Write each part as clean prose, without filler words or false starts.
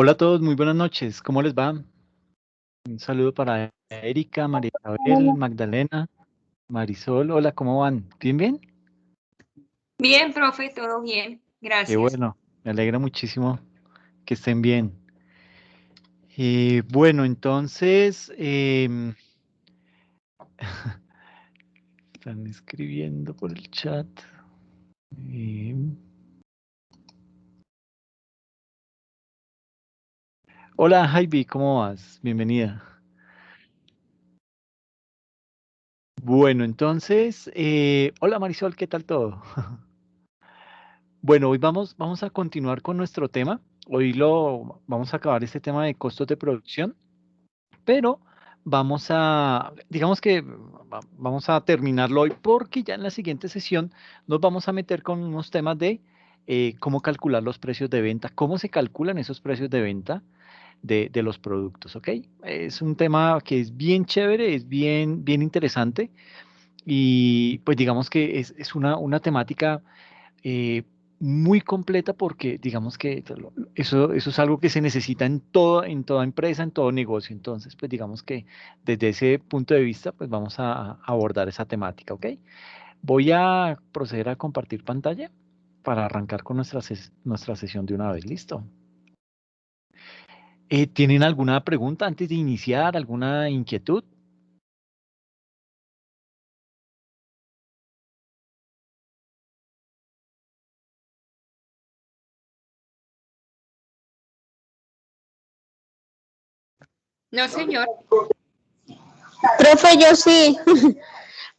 Hola a todos, muy buenas noches. ¿Cómo les va? Un saludo para Erika, María Isabel, Magdalena, Marisol. Hola, ¿cómo van? ¿Bien, bien? Bien, profe, todo bien, Qué gracias. bueno, me alegra muchísimo que estén bien. Bueno, entonces, están escribiendo por el chat. Em, Hola, Javi, ¿cómo vas? Bienvenida. Bueno, entonces, hola Marisol, ¿qué tal todo? Bueno, hoy vamos a continuar con nuestro tema. Vamos a acabar este tema de costos de producción, pero digamos que vamos a terminarlo hoy porque ya en la siguiente sesión nos vamos a meter con unos temas de cómo calcular los precios de venta, cómo se calculan esos precios de venta de los productos, ¿ok? Es un tema que es bien chévere, es bien, bien interesante y pues digamos que es una temática eh, muy completa porque digamos que eso es algo que se necesita en toda empresa, en todo negocio. Entonces, pues digamos que desde ese punto de vista, pues vamos a abordar esa temática, ¿ok? Voy a proceder a compartir pantalla para arrancar con nuestra sesión de una vez. ¿Listo? ¿Tienen alguna pregunta antes de iniciar? ¿Alguna inquietud? No, señor. Profe, yo sí,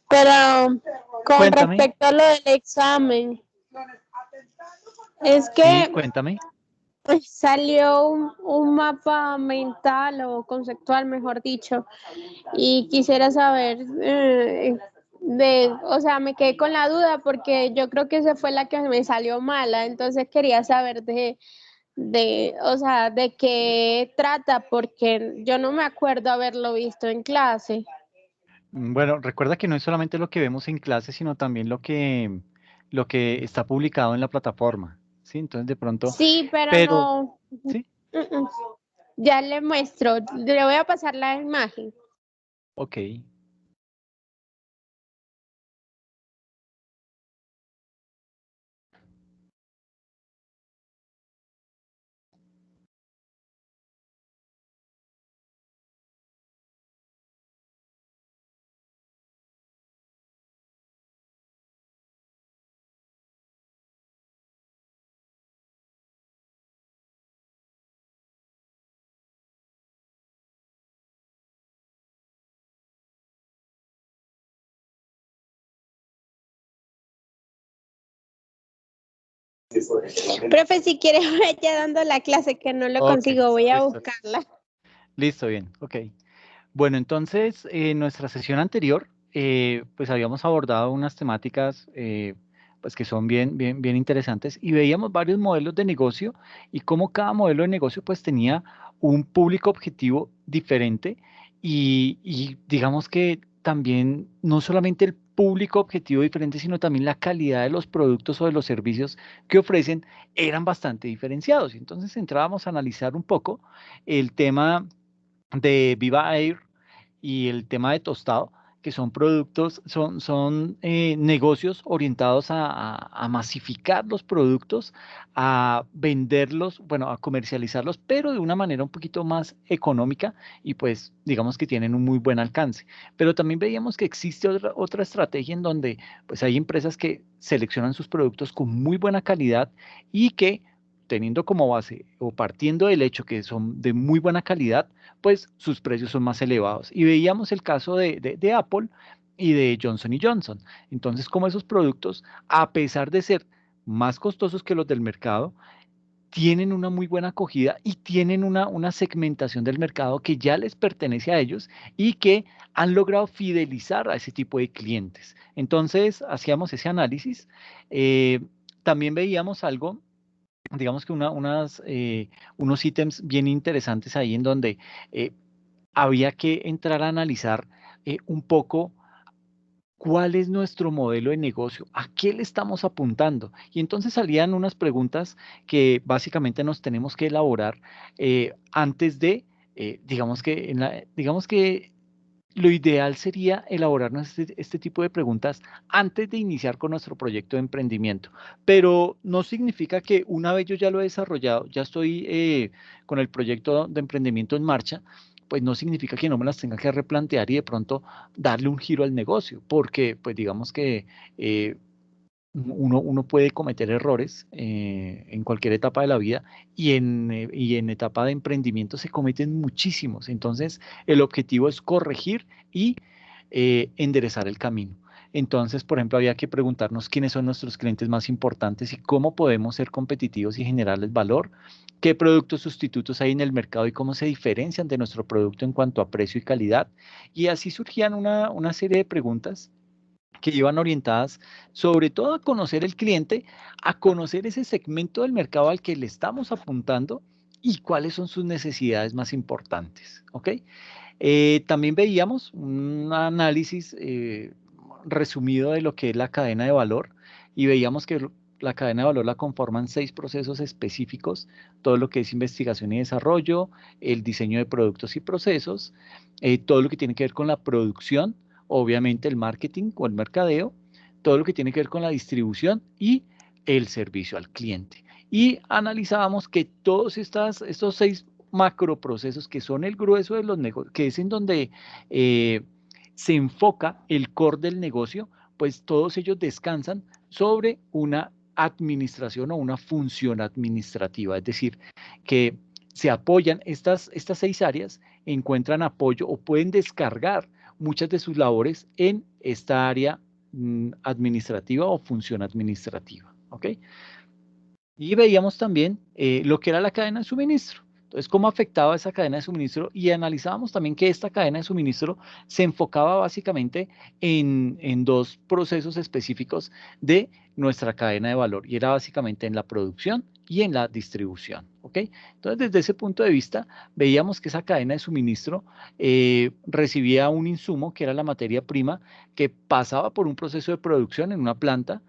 pero con Cuéntame. respecto a lo del examen, es Sí, que cuéntame. salió un mapa mental o conceptual, mejor dicho, y quisiera saber, o sea, me quedé con la duda porque yo creo que esa fue la que me salió mala, entonces quería saber o sea, de qué trata, porque yo no me acuerdo haberlo visto en clase. Bueno, recuerda que no es solamente lo que vemos en clase, sino también lo que está publicado en la plataforma, ¿sí? Entonces, de pronto, Sí, pero pero, no. ¿sí? Mm, mm. Ya le muestro, le voy a pasar la imagen. Ok. Profe, si quiere vaya dando la clase que no lo Ok, consigo, voy a listo, buscarla. listo, bien, ok. Bueno, entonces, en nuestra sesión anterior, pues habíamos abordado unas temáticas, pues que son bien, bien, bien interesantes y veíamos varios modelos de negocio y cómo cada modelo de negocio, pues tenía un público objetivo diferente y digamos que también no solamente el público objetivo diferente, sino también la calidad de los productos o de los servicios que ofrecen eran bastante diferenciados. Entonces entrábamos a analizar un poco el tema de Viva Air y el tema de tostado, que son productos, son negocios orientados a masificar los productos, a venderlos, bueno, a comercializarlos, pero de una manera un poquito más económica y pues digamos que tienen un muy buen alcance. Pero también veíamos que existe otra estrategia en donde pues hay empresas que seleccionan sus productos con muy buena calidad y que teniendo como base o partiendo del hecho que son de muy buena calidad, pues sus precios son más elevados. Y veíamos el caso de Apple y de Johnson y Johnson. Entonces, como esos productos, a pesar de ser más costosos que los del mercado, tienen una muy buena acogida y tienen una segmentación del mercado que ya les pertenece a ellos y que han logrado fidelizar a ese tipo de clientes. Entonces, hacíamos ese análisis. Eh, También veíamos algo, digamos que unos ítems bien interesantes ahí en donde eh, había que entrar a analizar un poco ¿cuál es nuestro modelo de negocio? ¿A qué le estamos apuntando? Y entonces salían unas preguntas que básicamente nos tenemos que elaborar antes de, digamos que lo ideal sería elaborarnos este tipo de preguntas antes de iniciar con nuestro proyecto de emprendimiento, pero no significa que una vez yo ya lo he desarrollado, ya estoy con el proyecto de emprendimiento en marcha, pues no significa que no me las tenga que replantear y de pronto darle un giro al negocio, porque pues digamos que eh, uno puede cometer errores en cualquier etapa de la vida y en etapa de emprendimiento se cometen muchísimos. Entonces, el objetivo es corregir y enderezar el camino. Entonces, por ejemplo, había que preguntarnos quiénes son nuestros clientes más importantes y cómo podemos ser competitivos y generarles valor, qué productos sustitutos hay en el mercado y cómo se diferencian de nuestro producto en cuanto a precio y calidad. Y así surgían una serie de preguntas que iban orientadas sobre todo a conocer el cliente, a conocer ese segmento del mercado al que le estamos apuntando y cuáles son sus necesidades más importantes. ¿Ok? También veíamos un análisis resumido de lo que es la cadena de valor y veíamos que la cadena de valor la conforman 6 procesos específicos, todo lo que es investigación y desarrollo, el diseño de productos y procesos, todo lo que tiene que ver con la producción, obviamente el marketing o el mercadeo, todo lo que tiene que ver con la distribución y el servicio al cliente. Y analizábamos que estos 6 macroprocesos que son el grueso de los negocios, que es en donde se enfoca el core del negocio, pues todos ellos descansan sobre una administración o una función administrativa, es decir, que se apoyan estas 6 áreas, encuentran apoyo o pueden descargar muchas de sus labores en esta área administrativa o función administrativa, ¿ok? Y veíamos también lo que era la cadena de suministro. Entonces, cómo afectaba esa cadena de suministro y analizábamos también que esta cadena de suministro se enfocaba básicamente en 2 procesos específicos de nuestra cadena de valor y era básicamente en la producción y en la distribución. ¿Ok? Entonces, desde ese punto de vista, veíamos que esa cadena de suministro recibía un insumo que era la materia prima que pasaba por un proceso de producción en una planta.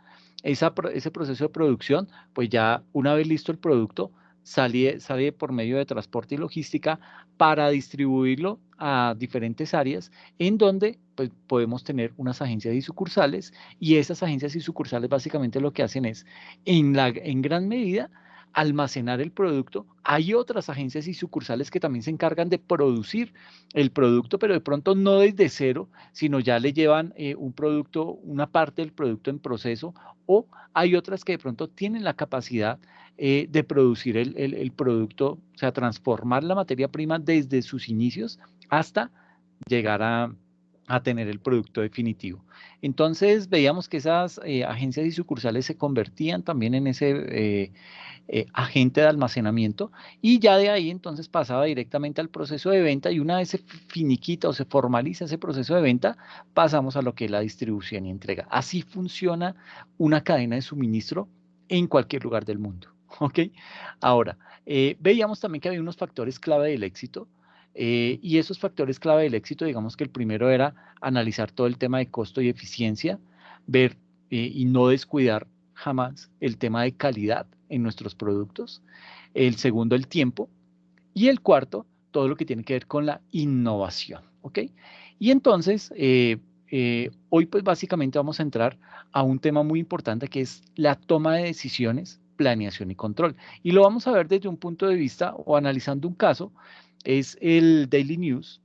Ese proceso de producción pues ya una vez listo el producto, sale por medio de transporte y logística para distribuirlo a diferentes áreas en donde pues, podemos tener unas agencias y sucursales y esas agencias y sucursales básicamente lo que hacen es en gran medida almacenar el producto. Hay otras agencias y sucursales que también se encargan de producir el producto, pero de pronto no desde cero, sino ya le llevan un producto, una parte del producto en proceso o hay otras que de pronto tienen la capacidad de producir el producto, o sea, transformar la materia prima desde sus inicios hasta llegar a tener el producto definitivo. Entonces veíamos que esas agencias y sucursales se convertían también en ese agente de almacenamiento y ya de ahí entonces pasaba directamente al proceso de venta y una vez se finiquita o se formaliza ese proceso de venta, pasamos a lo que es la distribución y entrega. Así funciona una cadena de suministro en cualquier lugar del mundo. ¿Ok? Ahora, veíamos también que había unos factores clave del éxito. Y esos factores clave del éxito, digamos que el primero era analizar todo el tema de costo y eficiencia, ver y no descuidar jamás el tema de calidad en nuestros productos. El segundo, el tiempo. Y el cuarto, todo lo que tiene que ver con la innovación. ¿Ok? Y entonces, hoy pues básicamente vamos a entrar a un tema muy importante que es la toma de decisiones, planeación y control. Y lo vamos a ver desde un punto de vista o analizando un caso, es el Daily News.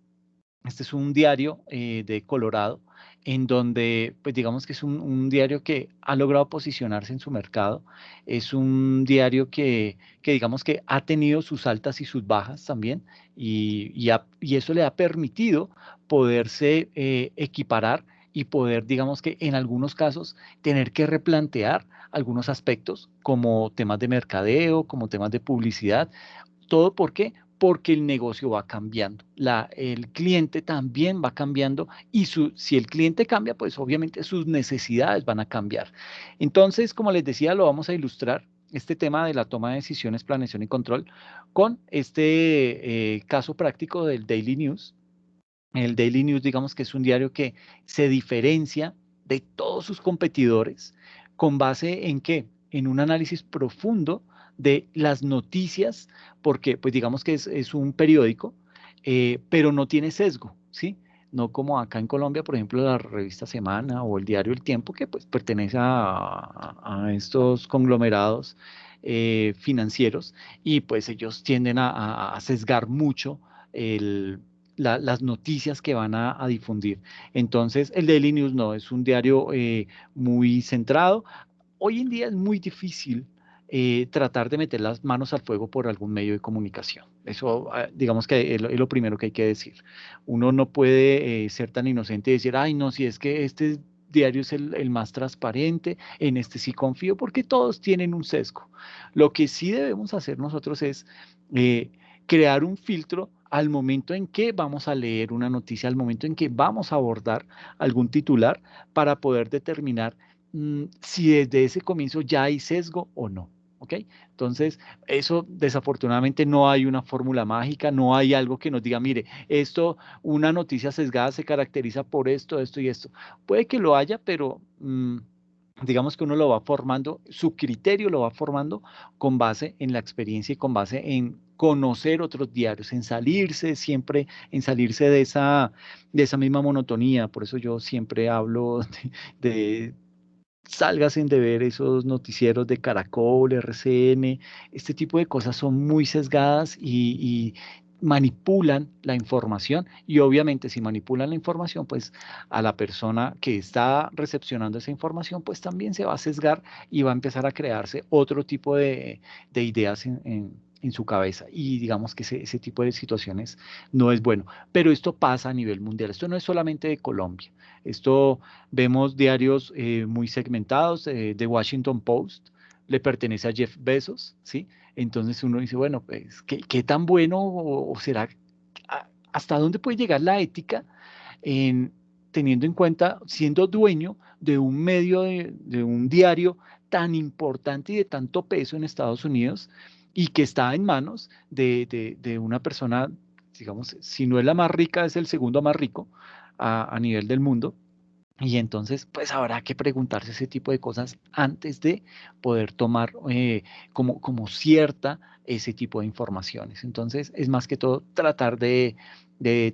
Este es un diario de Colorado, en donde, pues digamos que es un diario que ha logrado posicionarse en su mercado. Es un diario que digamos que ha tenido sus altas y sus bajas también, y eso le ha permitido poderse equiparar y poder, digamos que en algunos casos, tener que replantear algunos aspectos como temas de mercadeo, como temas de publicidad. ¿Todo por qué? Porque el negocio va cambiando, el cliente también va cambiando y si el cliente cambia, pues obviamente sus necesidades van a cambiar. Entonces, como les decía, lo vamos a ilustrar, este tema de la toma de decisiones, planeación y control, con este caso práctico del Daily News. El Daily News, digamos que es un diario que se diferencia de todos sus competidores, ¿con base en qué? En un análisis profundo de las noticias, porque pues digamos que es un periódico, pero no tiene sesgo, ¿sí? No como acá en Colombia, por ejemplo, la revista Semana o el diario El Tiempo, que pues pertenece a estos conglomerados financieros, y pues ellos tienden a sesgar mucho las noticias que van a difundir. Entonces, el Daily News no, es un diario muy centrado. Hoy en día es muy difícil tratar de meter las manos al fuego por algún medio de comunicación. Eso, digamos que es lo primero que hay que decir. Uno no puede ser tan inocente y decir, ay, no, si es que este diario es el más transparente, en este sí confío, porque todos tienen un sesgo. Lo que sí debemos hacer nosotros es eh, crear un filtro al momento en que vamos a leer una noticia, al momento en que vamos a abordar algún titular, para poder determinar si desde ese comienzo ya hay sesgo o no. ¿Ok? Entonces, eso desafortunadamente no hay una fórmula mágica, no hay algo que nos diga, mire, esto, una noticia sesgada se caracteriza por esto, esto y esto. Puede que lo haya, pero digamos que uno lo va formando, su criterio lo va formando con base en la experiencia y con base en conocer otros diarios, en salirse siempre, en salirse de esa misma monotonía. Por eso yo siempre hablo de sálgase de ver esos noticieros de Caracol, RCN, este tipo de cosas son muy sesgadas y manipulan la información, y obviamente si manipulan la información, pues a la persona que está recepcionando esa información, pues también se va a sesgar y va a empezar a crearse otro tipo de ideas en su cabeza, y digamos que ese tipo de situaciones no es bueno. Pero esto pasa a nivel mundial, esto no es solamente de Colombia. Esto Vemos diarios muy segmentados. The Washington Post le pertenece a Jeff Bezos, ¿sí? Entonces uno dice, bueno, pues, ¿qué tan bueno o será, hasta dónde puede llegar la ética en, teniendo en cuenta, siendo dueño de un medio, de un diario tan importante y de tanto peso en Estados Unidos, y que está en manos de una persona, digamos, si no es la más rica, es el segundo más rico a nivel del mundo? Y entonces, pues habrá que preguntarse ese tipo de cosas antes de poder tomar como cierta ese tipo de informaciones. Entonces, es más que todo tratar de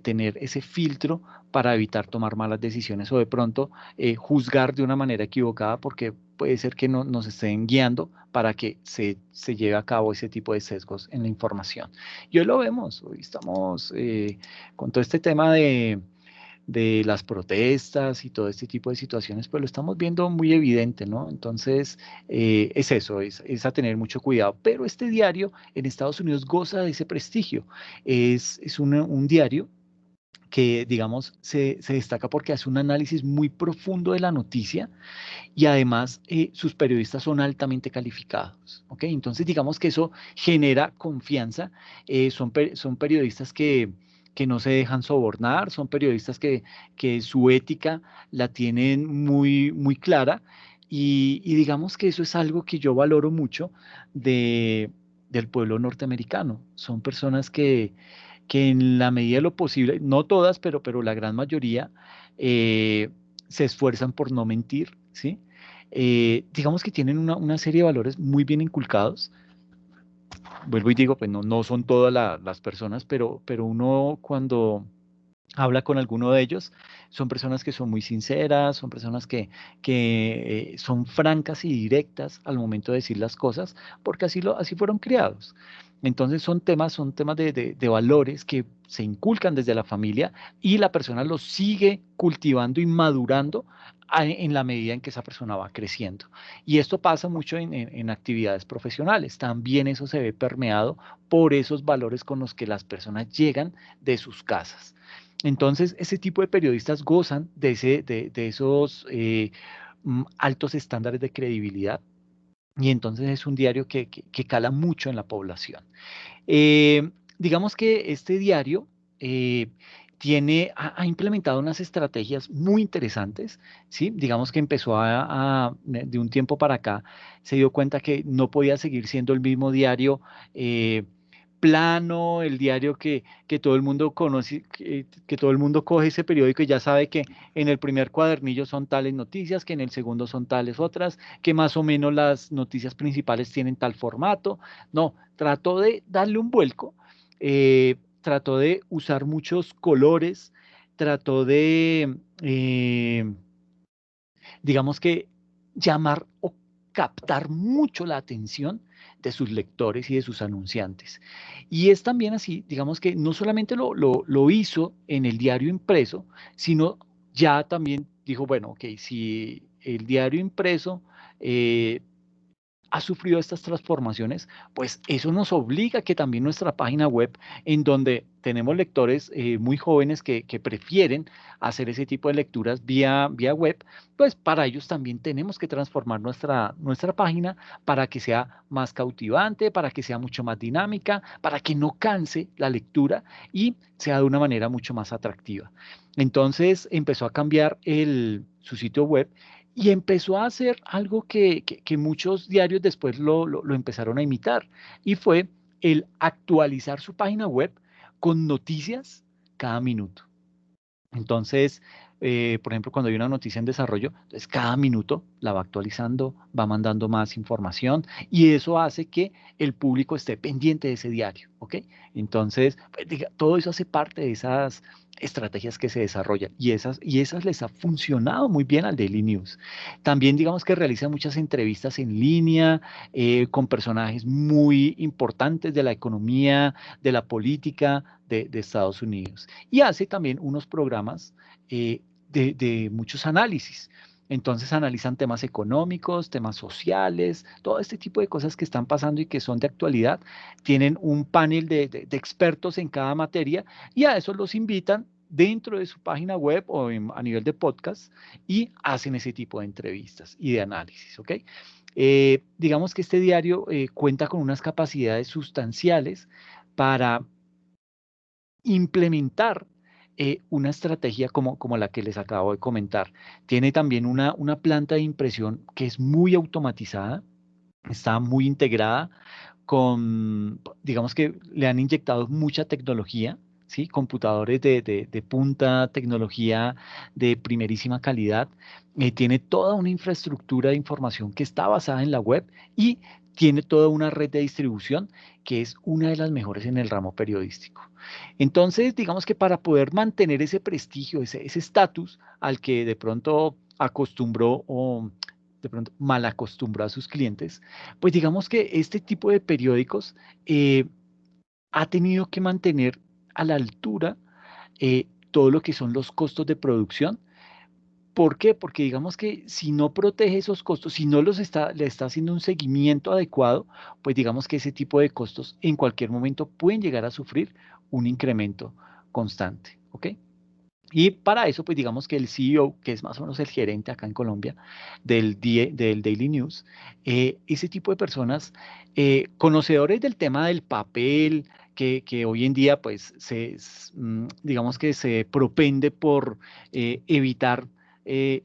tener ese filtro para evitar tomar malas decisiones, o de pronto juzgar de una manera equivocada, porque puede ser que no, nos estén guiando para que se lleve a cabo ese tipo de sesgos en la información. Y hoy lo vemos, hoy estamos con todo este tema de las protestas y todo este tipo de situaciones, pues lo estamos viendo muy evidente, ¿no? Entonces, es eso, es a tener mucho cuidado. Pero este diario en Estados Unidos goza de ese prestigio. Es un diario que, digamos, se destaca porque hace un análisis muy profundo de la noticia, y además sus periodistas son altamente calificados, ¿ok? Entonces, digamos que eso genera confianza. Son periodistas que no se dejan sobornar, son periodistas que su ética la tienen muy, muy clara, y digamos que eso es algo que yo valoro mucho del pueblo norteamericano. Son personas que en la medida de lo posible, no todas, pero la gran mayoría, eh, se esfuerzan por no mentir, ¿sí? Digamos que tienen una serie de valores muy bien inculcados. Vuelvo y digo, pues no son todas las personas, pero uno cuando habla con alguno de ellos, son personas que son muy sinceras, son personas que son francas y directas al momento de decir las cosas, porque así fueron criados. Entonces son temas de valores que se inculcan desde la familia, y la persona los sigue cultivando y madurando en la medida en que esa persona va creciendo. Y esto pasa mucho en actividades profesionales. También eso se ve permeado por esos valores con los que las personas llegan de sus casas. Entonces, ese tipo de periodistas gozan de esos altos estándares de credibilidad, y entonces es un diario que cala mucho en la población. Digamos que este diario eh, ha implementado unas estrategias muy interesantes, ¿sí? Digamos que empezó de un tiempo para acá, se dio cuenta que no podía seguir siendo el mismo diario. plano, el diario que todo el mundo conoce, que todo el mundo coge ese periódico y ya sabe que en el primer cuadernillo son tales noticias, que en el segundo son tales otras, que más o menos las noticias principales tienen tal formato. No, trató de darle un vuelco, trató de usar muchos colores, trató de, digamos que, llamar o captar mucho la atención de sus lectores y de sus anunciantes. Y es también así, digamos que no solamente lo hizo en el diario impreso, sino ya también dijo, bueno, ok, si el diario impreso ha sufrido estas transformaciones, pues eso nos obliga a que también nuestra página web, en donde tenemos lectores muy jóvenes que prefieren hacer ese tipo de lecturas vía web, pues para ellos también tenemos que transformar nuestra página para que sea más cautivante, para que sea mucho más dinámica, para que no canse la lectura y sea de una manera mucho más atractiva. Entonces empezó a cambiar su sitio web y empezó a hacer algo que muchos diarios después lo empezaron a imitar, y fue el actualizar su página web con noticias cada minuto. Entonces, por ejemplo, cuando hay una noticia en desarrollo, entonces cada minuto la va actualizando, va mandando más información y eso hace que el público esté pendiente de ese diario, ¿ok? Entonces, pues, todo eso hace parte de esas estrategias que se desarrollan y esas les ha funcionado muy bien al Daily News. También digamos que realiza muchas entrevistas en línea con personajes muy importantes de la economía, de la política de Estados Unidos y hace también unos programas de muchos análisis. Entonces analizan temas económicos, temas sociales, todo este tipo de cosas que están pasando y que son de actualidad. Tienen un panel de expertos en cada materia y a eso los invitan dentro de su página web o a nivel de podcast y hacen ese tipo de entrevistas y de análisis, ¿ok? Digamos que este diario cuenta con unas capacidades sustanciales para implementar una estrategia como la que les acabo de comentar. Tiene también una planta de impresión que es muy automatizada, está muy integrada digamos que le han inyectado mucha tecnología, ¿sí? Computadores de punta, tecnología de primerísima calidad. Tiene toda una infraestructura de información que está basada en la web y tiene toda una red de distribución que es una de las mejores en el ramo periodístico. Entonces, digamos que para poder mantener ese prestigio, ese estatus al que de pronto acostumbró o de pronto mal acostumbró a sus clientes, pues digamos que este tipo de periódicos ha tenido que mantener a la altura todo lo que son los costos de producción. ¿Por qué? Porque digamos que si no protege esos costos, si no le está haciendo un seguimiento adecuado, pues digamos que ese tipo de costos en cualquier momento pueden llegar a sufrir un incremento constante, ¿ok? Y para eso, pues digamos que el CEO, que es más o menos el gerente acá en Colombia del Daily News, ese tipo de personas, conocedores del tema del papel, que hoy en día, pues, digamos que se propende por evitar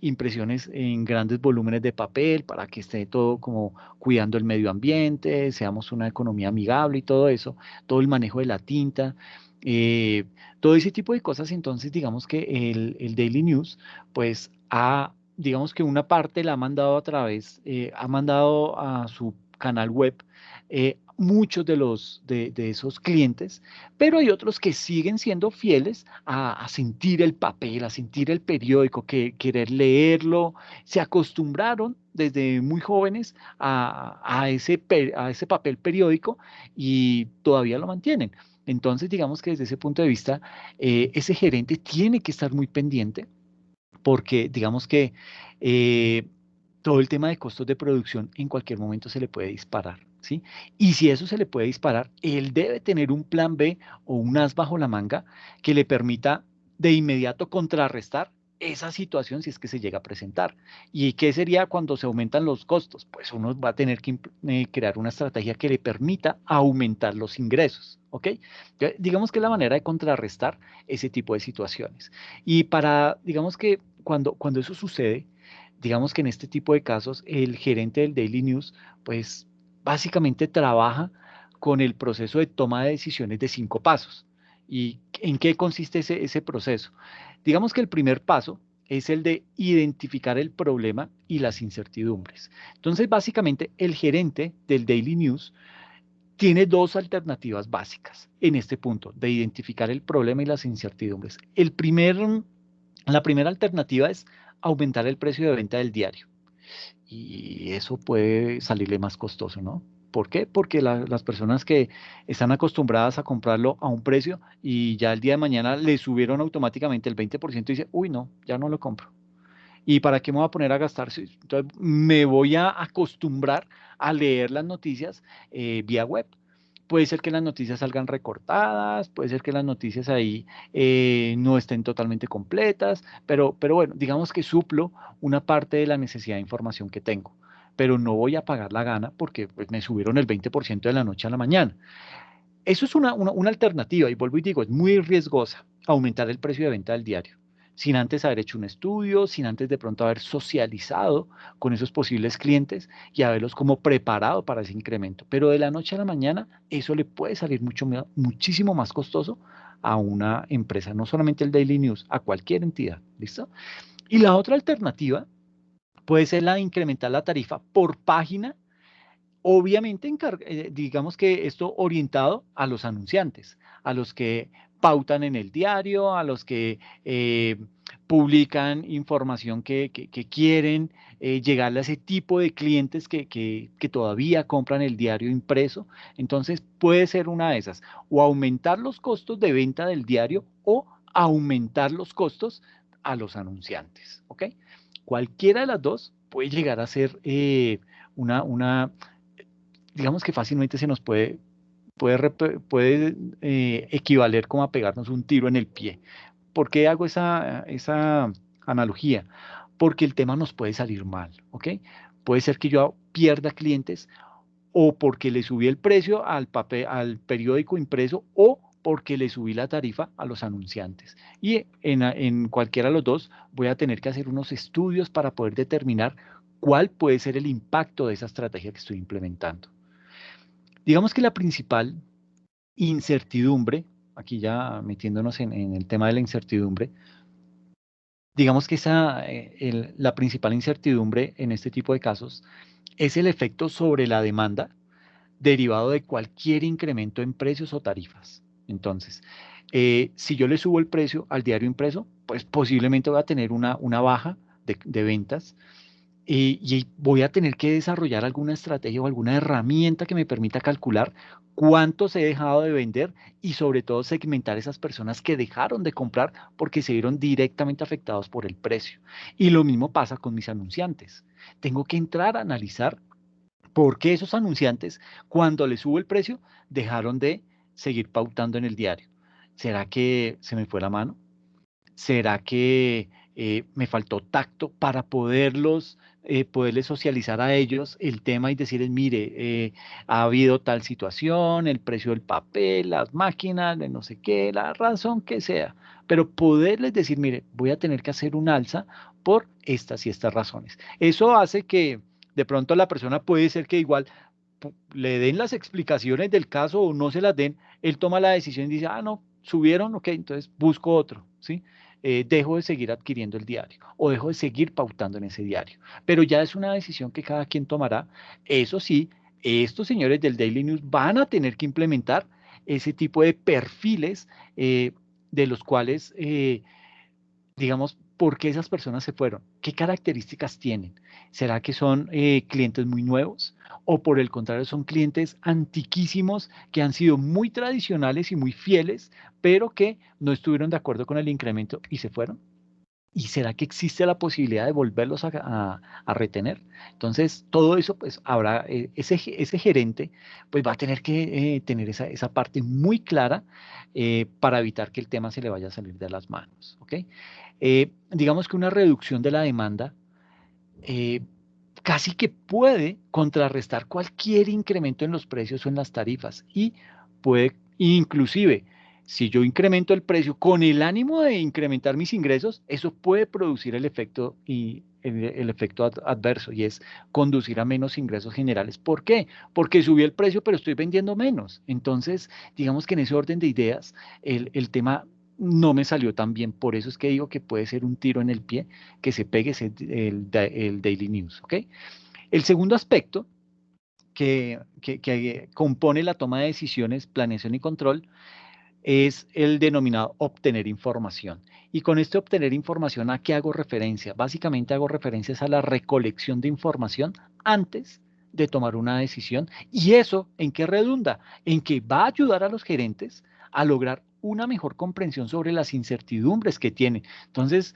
impresiones en grandes volúmenes de papel para que esté todo como cuidando el medio ambiente, seamos una economía amigable y todo eso, todo el manejo de la tinta. eh, Todo ese tipo de cosas, entonces digamos que el Daily News, pues digamos que una parte la ha mandado ha mandado a su canal web muchos de esos clientes, pero hay otros que siguen siendo fieles a sentir el papel, a sentir el periódico, que querer leerlo, se acostumbraron desde muy jóvenes a ese papel periódico y todavía lo mantienen. Entonces, digamos que desde ese punto de vista, ese gerente tiene que estar muy pendiente porque, digamos que todo el tema de costos de producción en cualquier momento se le puede disparar, ¿sí? Y si eso se le puede disparar, él debe tener un plan B o un as bajo la manga que le permita de inmediato contrarrestar esa situación si es que se llega a presentar. ¿Y qué sería cuando se aumentan los costos? Pues uno va a tener que crear una estrategia que le permita aumentar los ingresos, ¿ok? Digamos que es la manera de contrarrestar ese tipo de situaciones. Y digamos que cuando eso sucede, digamos que en este tipo de casos, el gerente del Daily News, pues básicamente trabaja con el proceso de toma de decisiones de 5 pasos. ¿Y en qué consiste ese proceso? Digamos que el primer paso es el de identificar el problema y las incertidumbres. Entonces, básicamente, el gerente del Daily News tiene dos alternativas básicas en este punto, de identificar el problema y las incertidumbres. La primera alternativa es aumentar el precio de venta del diario. Y eso puede salirle más costoso, ¿no? ¿Por qué? Porque las personas que están acostumbradas a comprarlo a un precio y ya el día de mañana le subieron automáticamente el 20% y dice, uy, no, ya no lo compro. ¿Y para qué me voy a poner a gastar? Entonces me voy a acostumbrar a leer las noticias vía web. Puede ser que las noticias salgan recortadas, puede ser que las noticias ahí no estén totalmente completas, pero bueno, digamos que suplo una parte de la necesidad de información que tengo, pero no voy a pagar la gana porque pues, me subieron el 20% de la noche a la mañana. Eso es una alternativa y vuelvo y digo, es muy riesgosa aumentar el precio de venta del diario, sin antes haber hecho un estudio, sin antes de pronto haber socializado con esos posibles clientes y haberlos como preparado para ese incremento. Pero de la noche a la mañana, eso le puede salir muchísimo más costoso a una empresa, no solamente el Daily News, a cualquier entidad. ¿Listo? Y la otra alternativa puede ser la de incrementar la tarifa por página. Obviamente, digamos que esto orientado a los anunciantes, a los que pautan en el diario, a los que publican información que quieren llegarle a ese tipo de clientes que todavía compran el diario impreso. Entonces, puede ser una de esas, o aumentar los costos de venta del diario o aumentar los costos a los anunciantes. ¿Ok? Cualquiera de las dos puede llegar a ser una digamos que fácilmente se nos puede equivaler como a pegarnos un tiro en el pie. ¿Por qué hago esa analogía? Porque el tema nos puede salir mal, ¿ok? Puede ser que yo pierda clientes o porque le subí el precio al periódico impreso o porque le subí la tarifa a los anunciantes. Y en cualquiera de los dos voy a tener que hacer unos estudios para poder determinar cuál puede ser el impacto de esa estrategia que estoy implementando. Digamos que la principal incertidumbre, aquí ya metiéndonos en el tema de la incertidumbre, digamos que la principal incertidumbre en este tipo de casos es el efecto sobre la demanda derivado de cualquier incremento en precios o tarifas. Entonces, si yo le subo el precio al diario impreso, pues posiblemente voy a tener una baja de ventas y voy a tener que desarrollar alguna estrategia o alguna herramienta que me permita calcular cuántos he dejado de vender y sobre todo segmentar esas personas que dejaron de comprar porque se vieron directamente afectados por el precio. Y lo mismo pasa con mis anunciantes. Tengo que entrar a analizar por qué esos anunciantes, cuando les subo el precio, dejaron de seguir pautando en el diario. ¿Será que se me fue la mano? ¿Será que me faltó tacto para poderles socializar a ellos el tema y decirles, mire, ha habido tal situación, el precio del papel, las máquinas, de no sé qué, la razón que sea, pero poderles decir, mire, voy a tener que hacer un alza por estas y estas razones. Eso hace que de pronto la persona puede ser que igual le den las explicaciones del caso o no se las den, él toma la decisión y dice, ah, no, subieron, ok, entonces busco otro, ¿sí? Dejo de seguir adquiriendo el diario o dejo de seguir pautando en ese diario. Pero ya es una decisión que cada quien tomará. Eso sí, estos señores del Daily News van a tener que implementar ese tipo de perfiles de los cuales digamos, ¿por qué esas personas se fueron? ¿Qué características tienen? ¿Será que son clientes muy nuevos? ¿O por el contrario son clientes antiquísimos que han sido muy tradicionales y muy fieles, pero que no estuvieron de acuerdo con el incremento y se fueron? ¿Y será que existe la posibilidad de volverlos a retener? Entonces, todo eso, pues habrá, ese gerente, pues va a tener que tener esa parte muy clara para evitar que el tema se le vaya a salir de las manos, ¿ok? Digamos que una reducción de la demanda eh, casi que puede contrarrestar cualquier incremento en los precios o en las tarifas y puede, inclusive, si yo incremento el precio con el ánimo de incrementar mis ingresos, eso puede producir el efecto el efecto adverso, y es conducir a menos ingresos generales. ¿Por qué? Porque subió el precio, pero estoy vendiendo menos. Entonces, digamos que en ese orden de ideas, el tema no me salió tan bien. Por eso es que digo que puede ser un tiro en el pie que se pegue el Daily News, ¿ok? El segundo aspecto que compone la toma de decisiones, planeación y control es el denominado obtener información. Y con este obtener información, ¿a qué hago referencia? Básicamente hago referencias a la recolección de información antes de tomar una decisión. ¿Y eso en qué redunda? En que va a ayudar a los gerentes a lograr una mejor comprensión sobre las incertidumbres que tiene. Entonces,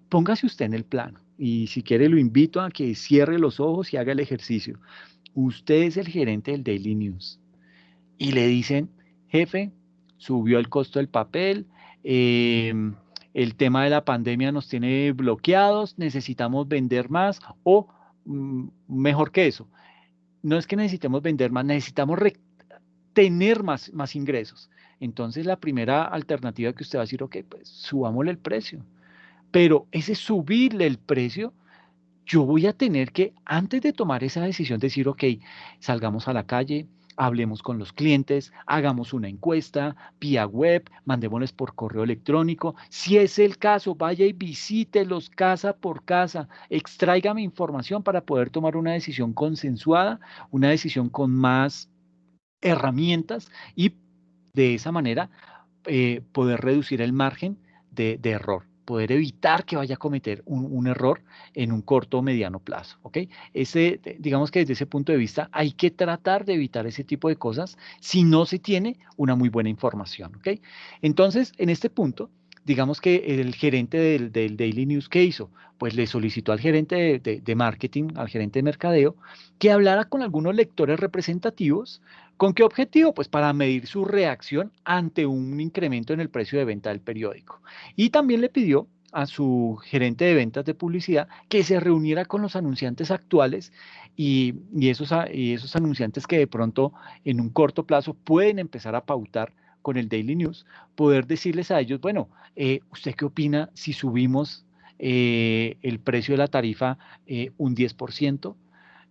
póngase usted en el plano y si quiere lo invito a que cierre los ojos y haga el ejercicio. Usted es el gerente del Daily News y le dicen, jefe, subió el costo del papel, eh, el tema de la pandemia nos tiene bloqueados, necesitamos vender más o mejor que eso, no es que necesitemos vender más, necesitamos tener más ingresos. Entonces la primera alternativa que usted va a decir, ok, pues subámosle el precio, pero ese subirle el precio yo voy a tener que, antes de tomar esa decisión, decir, ok, salgamos a la calle, hablemos con los clientes, hagamos una encuesta vía web, mandémosles por correo electrónico. Si es el caso, vaya y visítelos casa por casa, extráigame información para poder tomar una decisión consensuada, una decisión con más herramientas y de esa manera poder reducir el margen de error, poder evitar que vaya a cometer un error en un corto o mediano plazo, ¿ok? Digamos que desde ese punto de vista hay que tratar de evitar ese tipo de cosas si no se tiene una muy buena información, ¿ok? Entonces, en este punto, digamos que el gerente del Daily News, ¿qué hizo? Pues le solicitó al gerente de marketing, al gerente de mercadeo, que hablara con algunos lectores representativos. ¿Con qué objetivo? Pues para medir su reacción ante un incremento en el precio de venta del periódico. Y también le pidió a su gerente de ventas de publicidad que se reuniera con los anunciantes actuales y esos anunciantes que de pronto en un corto plazo pueden empezar a pautar con el Daily News, poder decirles a ellos, bueno, ¿usted qué opina si subimos el precio de la tarifa un 10%?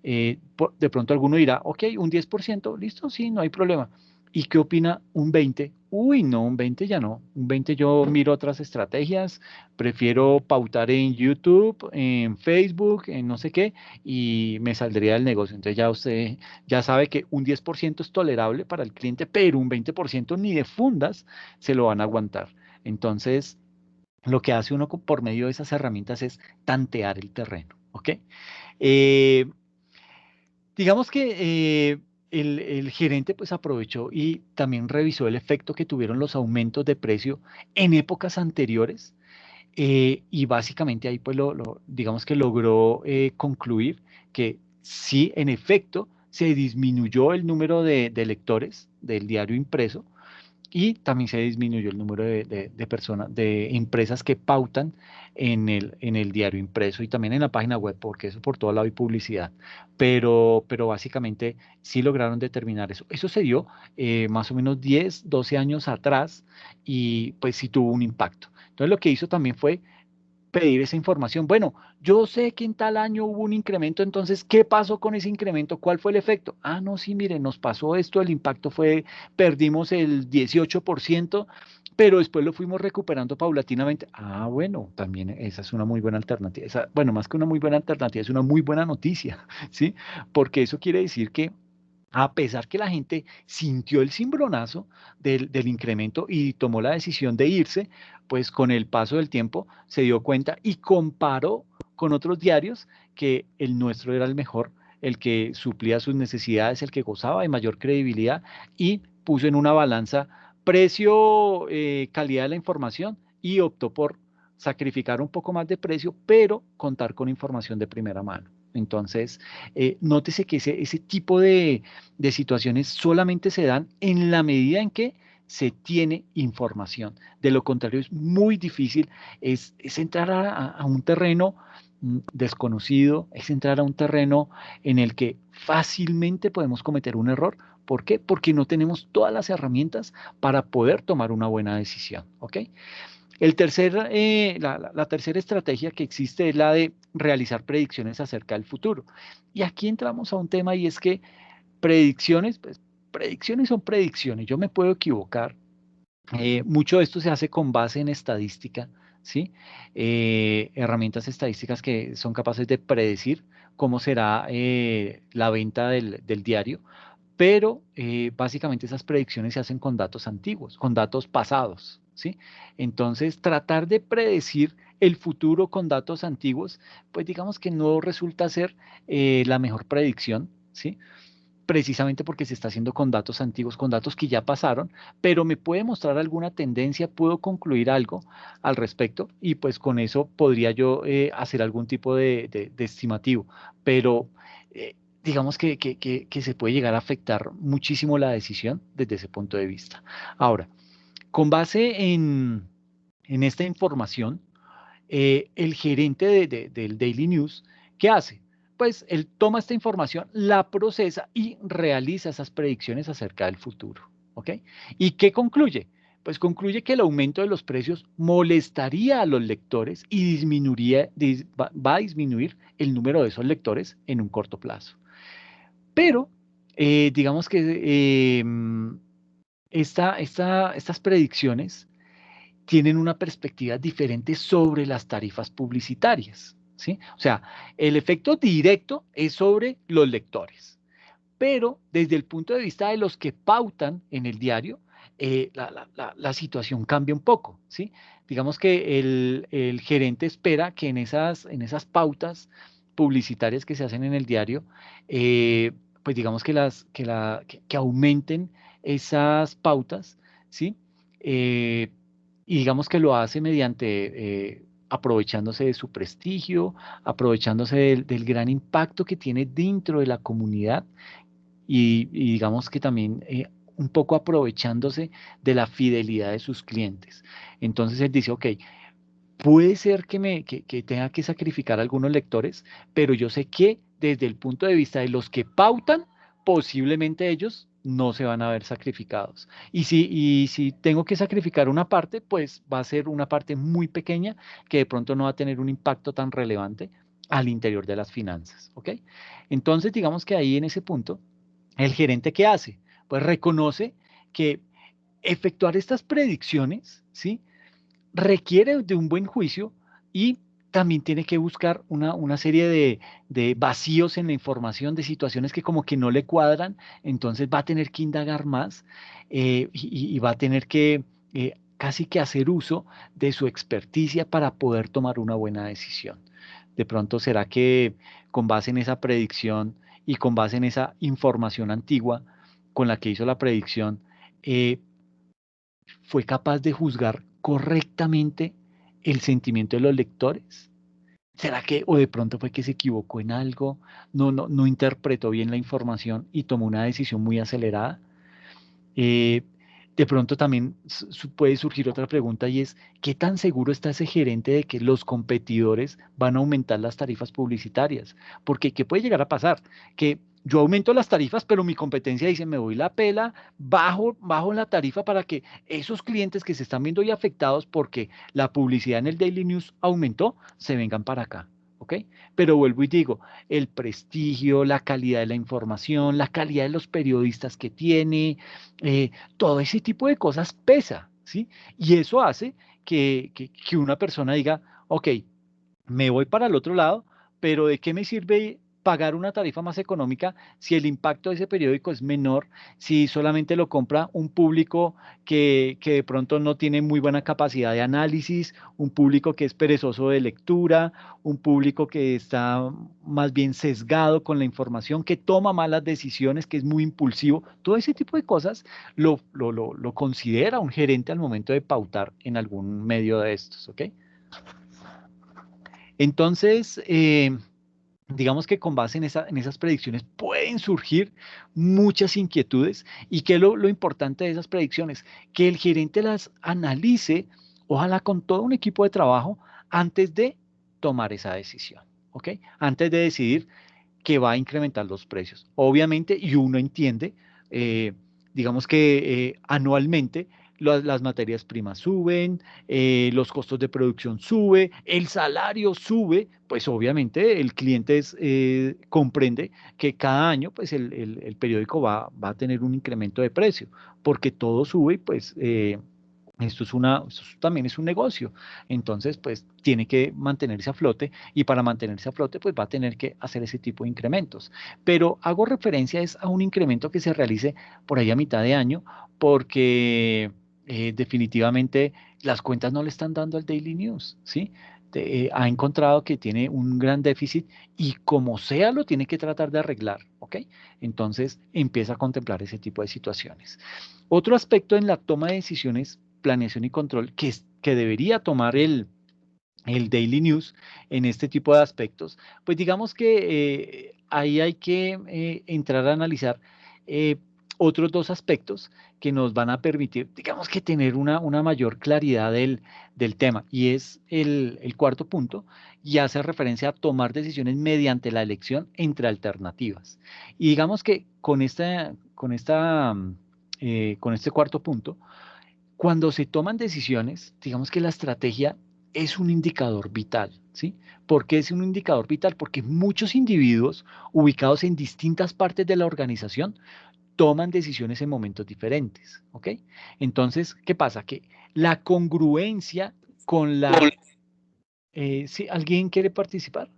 De pronto alguno dirá, ok, un 10%, listo, sí, no hay problema. ¿Y qué opina un 20%? Uy, no, un 20% ya no. Un 20% yo miro otras estrategias, prefiero pautar en YouTube, en Facebook, en no sé qué, y me saldría del negocio. Entonces ya usted ya sabe que un 10% es tolerable para el cliente, pero un 20% ni de fundas se lo van a aguantar. Entonces, lo que hace uno por medio de esas herramientas es tantear el terreno, ¿ok? Eh, Digamos que el gerente pues aprovechó y también revisó el efecto que tuvieron los aumentos de precio en épocas anteriores y básicamente ahí pues digamos que logró concluir que sí, en efecto, se disminuyó el número de lectores del diario impreso y también se disminuyó el número de personas, de empresas que pautan en el diario impreso y también en la página web, porque eso por todo lado hay publicidad. Pero básicamente sí lograron determinar eso. Eso se dio más o menos 10, 12 años atrás y pues sí tuvo un impacto. Entonces lo que hizo también fue pedir esa información. Bueno, yo sé que en tal año hubo un incremento, entonces, ¿qué pasó con ese incremento? ¿Cuál fue el efecto? Ah, no, sí, mire, nos pasó esto, el impacto fue, perdimos el 18%, pero después lo fuimos recuperando paulatinamente. Ah, bueno, también esa es una muy buena alternativa. Bueno, más que una muy buena alternativa, es una muy buena noticia, ¿sí? Porque eso quiere decir que a pesar que la gente sintió el cimbronazo del incremento y tomó la decisión de irse, pues con el paso del tiempo se dio cuenta y comparó con otros diarios que el nuestro era el mejor, el que suplía sus necesidades, el que gozaba de mayor credibilidad y puso en una balanza precio, calidad de la información y optó por sacrificar un poco más de precio, pero contar con información de primera mano. Entonces, nótese que ese tipo de situaciones solamente se dan en la medida en que se tiene información. De lo contrario, es muy difícil, es entrar a un terreno desconocido, es entrar a un terreno en el que fácilmente podemos cometer un error. ¿Por qué? Porque no tenemos todas las herramientas para poder tomar una buena decisión, ¿ok? La tercera estrategia que existe es la de realizar predicciones acerca del futuro. Y aquí entramos a un tema y es que predicciones, pues predicciones son predicciones. Yo me puedo equivocar. Mucho de esto se hace con base en estadística, ¿sí? Herramientas estadísticas que son capaces de predecir cómo será la venta del diario, pero básicamente esas predicciones se hacen con datos antiguos, con datos pasados, ¿sí? Entonces, tratar de predecir el futuro con datos antiguos, pues digamos que no resulta ser la mejor predicción, ¿sí? Precisamente porque se está haciendo con datos antiguos, con datos que ya pasaron, pero me puede mostrar alguna tendencia, puedo concluir algo al respecto y pues con eso podría yo hacer algún tipo de estimativo, pero digamos que se puede llegar a afectar muchísimo la decisión desde ese punto de vista. Ahora, con base en esta información, el gerente del Daily News, ¿qué hace? Pues él toma esta información, la procesa y realiza esas predicciones acerca del futuro. ¿Ok? ¿Y qué concluye? Pues concluye que el aumento de los precios molestaría a los lectores y va a disminuir el número de esos lectores en un corto plazo. Pero digamos que estas predicciones tienen una perspectiva diferente sobre las tarifas publicitarias, ¿sí? O sea, el efecto directo es sobre los lectores, pero desde el punto de vista de los que pautan en el diario, la situación cambia un poco, ¿sí? Digamos que el gerente espera que en esas pautas publicitarias que se hacen en el diario, pues digamos que aumenten esas pautas, ¿sí? Eh, y digamos que lo hace mediante aprovechándose de su prestigio, aprovechándose del gran impacto que tiene dentro de la comunidad y digamos que también un poco aprovechándose de la fidelidad de sus clientes. Entonces él dice, ok, puede ser que tenga que sacrificar a algunos lectores, pero yo sé que desde el punto de vista de los que pautan, posiblemente ellos no se van a ver sacrificados. Y si tengo que sacrificar una parte, pues va a ser una parte muy pequeña que de pronto no va a tener un impacto tan relevante al interior de las finanzas, ¿ok? Entonces, digamos que ahí en ese punto, ¿el gerente qué hace? Pues reconoce que efectuar estas predicciones, ¿sí? Requiere de un buen juicio y también tiene que buscar una serie de vacíos en la información, de situaciones que como que no le cuadran, entonces va a tener que indagar más y va a tener que casi que hacer uso de su experticia para poder tomar una buena decisión. De pronto, ¿será que con base en esa predicción y con base en esa información antigua con la que hizo la predicción, eh, fue capaz de juzgar correctamente el sentimiento de los lectores? ¿Será que, o de pronto fue que se equivocó en algo, no interpretó bien la información y tomó una decisión muy acelerada? Eh, de pronto también puede surgir otra pregunta y es, ¿qué tan seguro está ese gerente de que los competidores van a aumentar las tarifas publicitarias? Porque, ¿qué puede llegar a pasar? Que yo aumento las tarifas, pero mi competencia dice, me doy la pela, bajo la tarifa para que esos clientes que se están viendo hoy afectados porque la publicidad en el Daily News aumentó, se vengan para acá. ¿Ok? Pero vuelvo y digo, el prestigio, la calidad de la información, la calidad de los periodistas que tiene, todo ese tipo de cosas pesa, ¿sí? Y eso hace que una persona diga, ok, me voy para el otro lado, pero ¿de qué me sirve pagar una tarifa más económica si el impacto de ese periódico es menor, si solamente lo compra un público que de pronto no tiene muy buena capacidad de análisis, un público que es perezoso de lectura, un público que está más bien sesgado con la información, que toma malas decisiones, que es muy impulsivo? Todo ese tipo de cosas lo considera un gerente al momento de pautar en algún medio de estos, ¿ok? Entonces, digamos que con base en esas predicciones pueden surgir muchas inquietudes y que lo importante de esas predicciones, que el gerente las analice, ojalá con todo un equipo de trabajo, antes de tomar esa decisión, ¿ok? Antes de decidir que va a incrementar los precios. Obviamente, y uno entiende, eh, digamos que anualmente las materias primas suben, los costos de producción sube, el salario sube, pues obviamente el cliente comprende que cada año pues el periódico va a tener un incremento de precio, porque todo sube y pues esto también es un negocio. Entonces, pues tiene que mantenerse a flote y para mantenerse a flote, pues va a tener que hacer ese tipo de incrementos. Pero hago referencia es a un incremento que se realice por ahí a mitad de año porque definitivamente las cuentas no le están dando al Daily News, ¿sí? Ha encontrado que tiene un gran déficit y como sea lo tiene que tratar de arreglar, ¿ok? Entonces empieza a contemplar ese tipo de situaciones. Otro aspecto en la toma de decisiones, planeación y control que debería tomar el Daily News en este tipo de aspectos, pues digamos que ahí hay que entrar a analizar eh, otros dos aspectos que nos van a permitir, digamos que tener una mayor claridad del tema. Y es el cuarto punto, y hace referencia a tomar decisiones mediante la elección entre alternativas. Y digamos que con este cuarto punto, cuando se toman decisiones, digamos que la estrategia es un indicador vital, ¿sí? ¿Por qué es un indicador vital? Porque muchos individuos ubicados en distintas partes de la organización toman decisiones en momentos diferentes, ¿ok? Entonces, ¿qué pasa? Que la congruencia con la... ¿Sí? ¿Alguien quiere participar?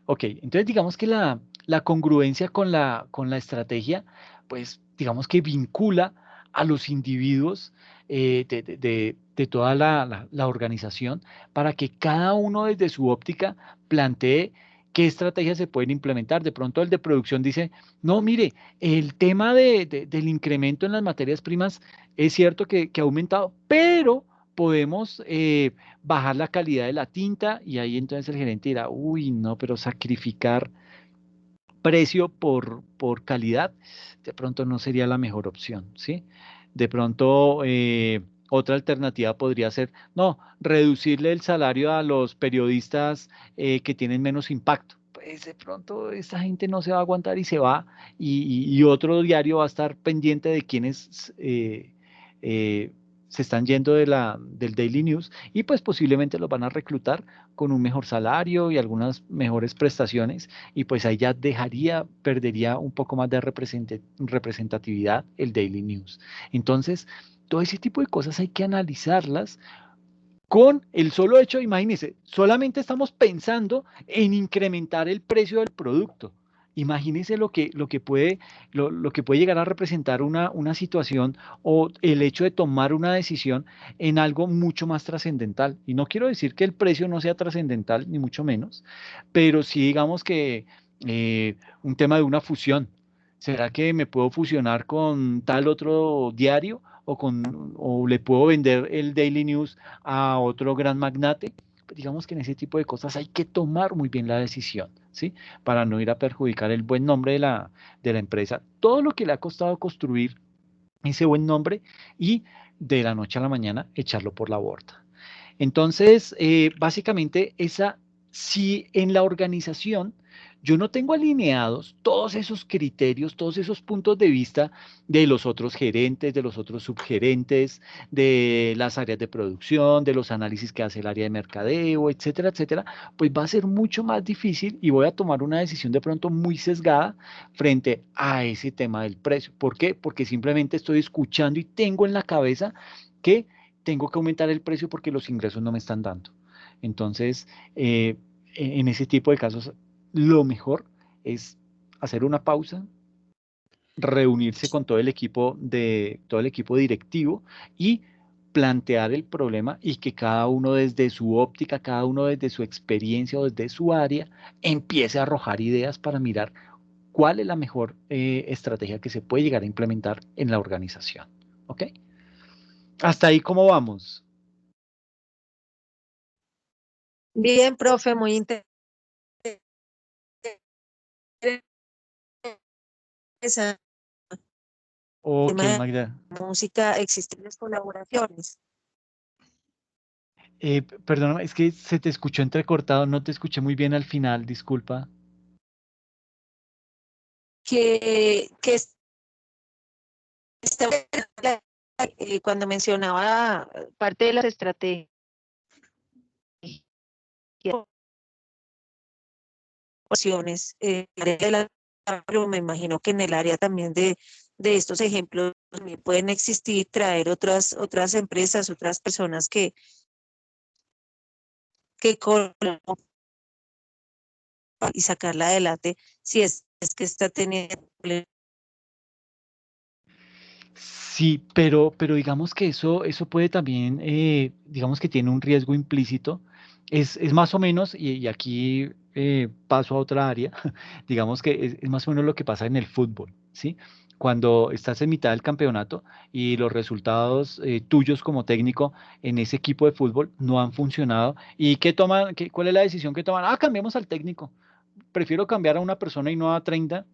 Ok, entonces digamos que la congruencia con la estrategia, pues digamos que vincula a los individuos de toda la organización para que cada uno desde su óptica plantee qué estrategias se pueden implementar. De pronto el de producción dice, no, mire, el tema del incremento en las materias primas es cierto que ha aumentado, pero podemos bajar la calidad de la tinta y ahí entonces el gerente dirá, uy, no, pero sacrificar precio por calidad de pronto no sería la mejor opción, ¿sí? De pronto otra alternativa podría ser, no, reducirle el salario a los periodistas que tienen menos impacto. Pues de pronto esta gente no se va a aguantar y se va y otro diario va a estar pendiente de quienes eh, se están yendo del Daily News y pues posiblemente los van a reclutar con un mejor salario y algunas mejores prestaciones y pues ahí ya perdería un poco más de representatividad el Daily News. Entonces, todo ese tipo de cosas hay que analizarlas con el solo hecho, imagínense, solamente estamos pensando en incrementar el precio del producto. Imagínense lo que puede llegar a representar una situación o el hecho de tomar una decisión en algo mucho más trascendental. Y no quiero decir que el precio no sea trascendental, ni mucho menos, pero sí digamos que un tema de una fusión. ¿Será que me puedo fusionar con tal otro diario o le puedo vender el Daily News a otro gran magnate? Pues digamos que en ese tipo de cosas hay que tomar muy bien la decisión, ¿sí? Para no ir a perjudicar el buen nombre de la empresa. Todo lo que le ha costado construir ese buen nombre y de la noche a la mañana echarlo por la borda. Entonces, básicamente, si en la organización yo no tengo alineados todos esos criterios, todos esos puntos de vista de los otros gerentes, de los otros subgerentes, de las áreas de producción, de los análisis que hace el área de mercadeo, etcétera, etcétera, pues va a ser mucho más difícil y voy a tomar una decisión de pronto muy sesgada frente a ese tema del precio. ¿Por qué? Porque simplemente estoy escuchando y tengo en la cabeza que tengo que aumentar el precio porque los ingresos no me están dando. Entonces, en ese tipo de casos, lo mejor es hacer una pausa, reunirse con todo el equipo directivo y plantear el problema y que cada uno desde su óptica, cada uno desde su experiencia o desde su área, empiece a arrojar ideas para mirar cuál es la mejor estrategia que se puede llegar a implementar en la organización. ¿Ok? Hasta ahí, ¿cómo vamos? Bien, profe, muy interesante. El Ok, tema de Magda. la música, existen las colaboraciones. Perdóname, es que se te escuchó entrecortado, no te escuché muy bien al final, disculpa. Que Cuando mencionaba parte de las estrategias, pero me imagino que en el área también de estos ejemplos también pueden existir, traer otras empresas, otras personas que colaboren y sacarla adelante si es que está teniendo problemas. Sí, pero digamos que eso puede también, digamos que tiene un riesgo implícito. Es más o menos, y aquí paso a otra área, digamos que es más o menos lo que pasa en el fútbol, ¿sí? Cuando estás en mitad del campeonato y los resultados tuyos como técnico en ese equipo de fútbol no han funcionado, ¿y qué toman? ¿Cuál es la decisión que toman? Ah, cambiamos al técnico. Prefiero cambiar a una persona y no a 30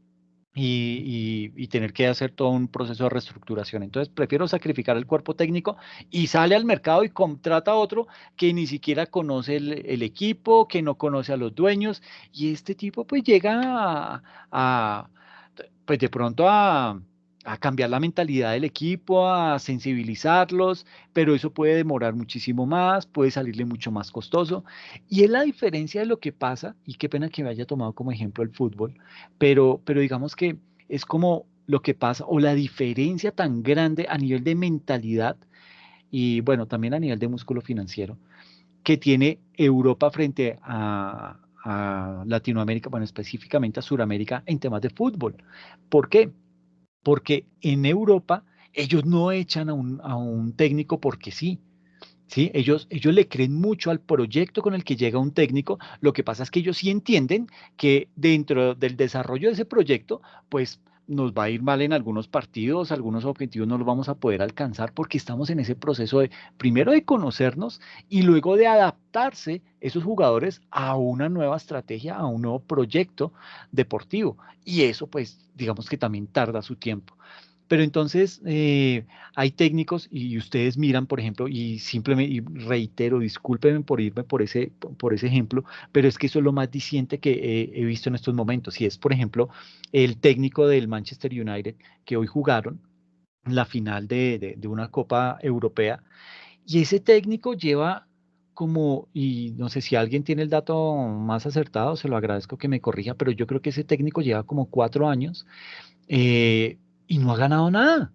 y tener que hacer todo un proceso de reestructuración. Entonces, prefiero sacrificar el cuerpo técnico y sale al mercado y contrata a otro que ni siquiera conoce el equipo, que no conoce a los dueños, y este tipo pues llega a, pues de pronto a cambiar la mentalidad del equipo, a sensibilizarlos, pero eso puede demorar muchísimo más, puede salirle mucho más costoso. Y es la diferencia de lo que pasa, y qué pena que me haya tomado como ejemplo el fútbol, pero digamos que es como lo que pasa o la diferencia tan grande a nivel de mentalidad y bueno, también a nivel de músculo financiero que tiene Europa frente a Latinoamérica, bueno, específicamente a Sudamérica en temas de fútbol. ¿Por qué? Porque en Europa ellos no echan a un técnico porque sí. Sí, ellos le creen mucho al proyecto con el que llega un técnico. Lo que pasa es que ellos sí entienden que dentro del desarrollo de ese proyecto, pues nos va a ir mal en algunos partidos, algunos objetivos no los vamos a poder alcanzar porque estamos en ese proceso de, primero de conocernos y luego de adaptarse esos jugadores a una nueva estrategia, a un nuevo proyecto deportivo. Y eso, pues, digamos que también tarda su tiempo. Pero entonces hay técnicos y ustedes miran, por ejemplo, y simplemente, y reitero, discúlpenme por irme por ese ejemplo, pero es que eso es lo más diciente que he visto en estos momentos. Y es, por ejemplo, el técnico del Manchester United, que hoy jugaron la final de una Copa Europea, y ese técnico lleva como, y no sé si alguien tiene el dato más acertado, se lo agradezco que me corrija, pero yo creo que ese técnico lleva como 4 años eh, y no ha ganado nada.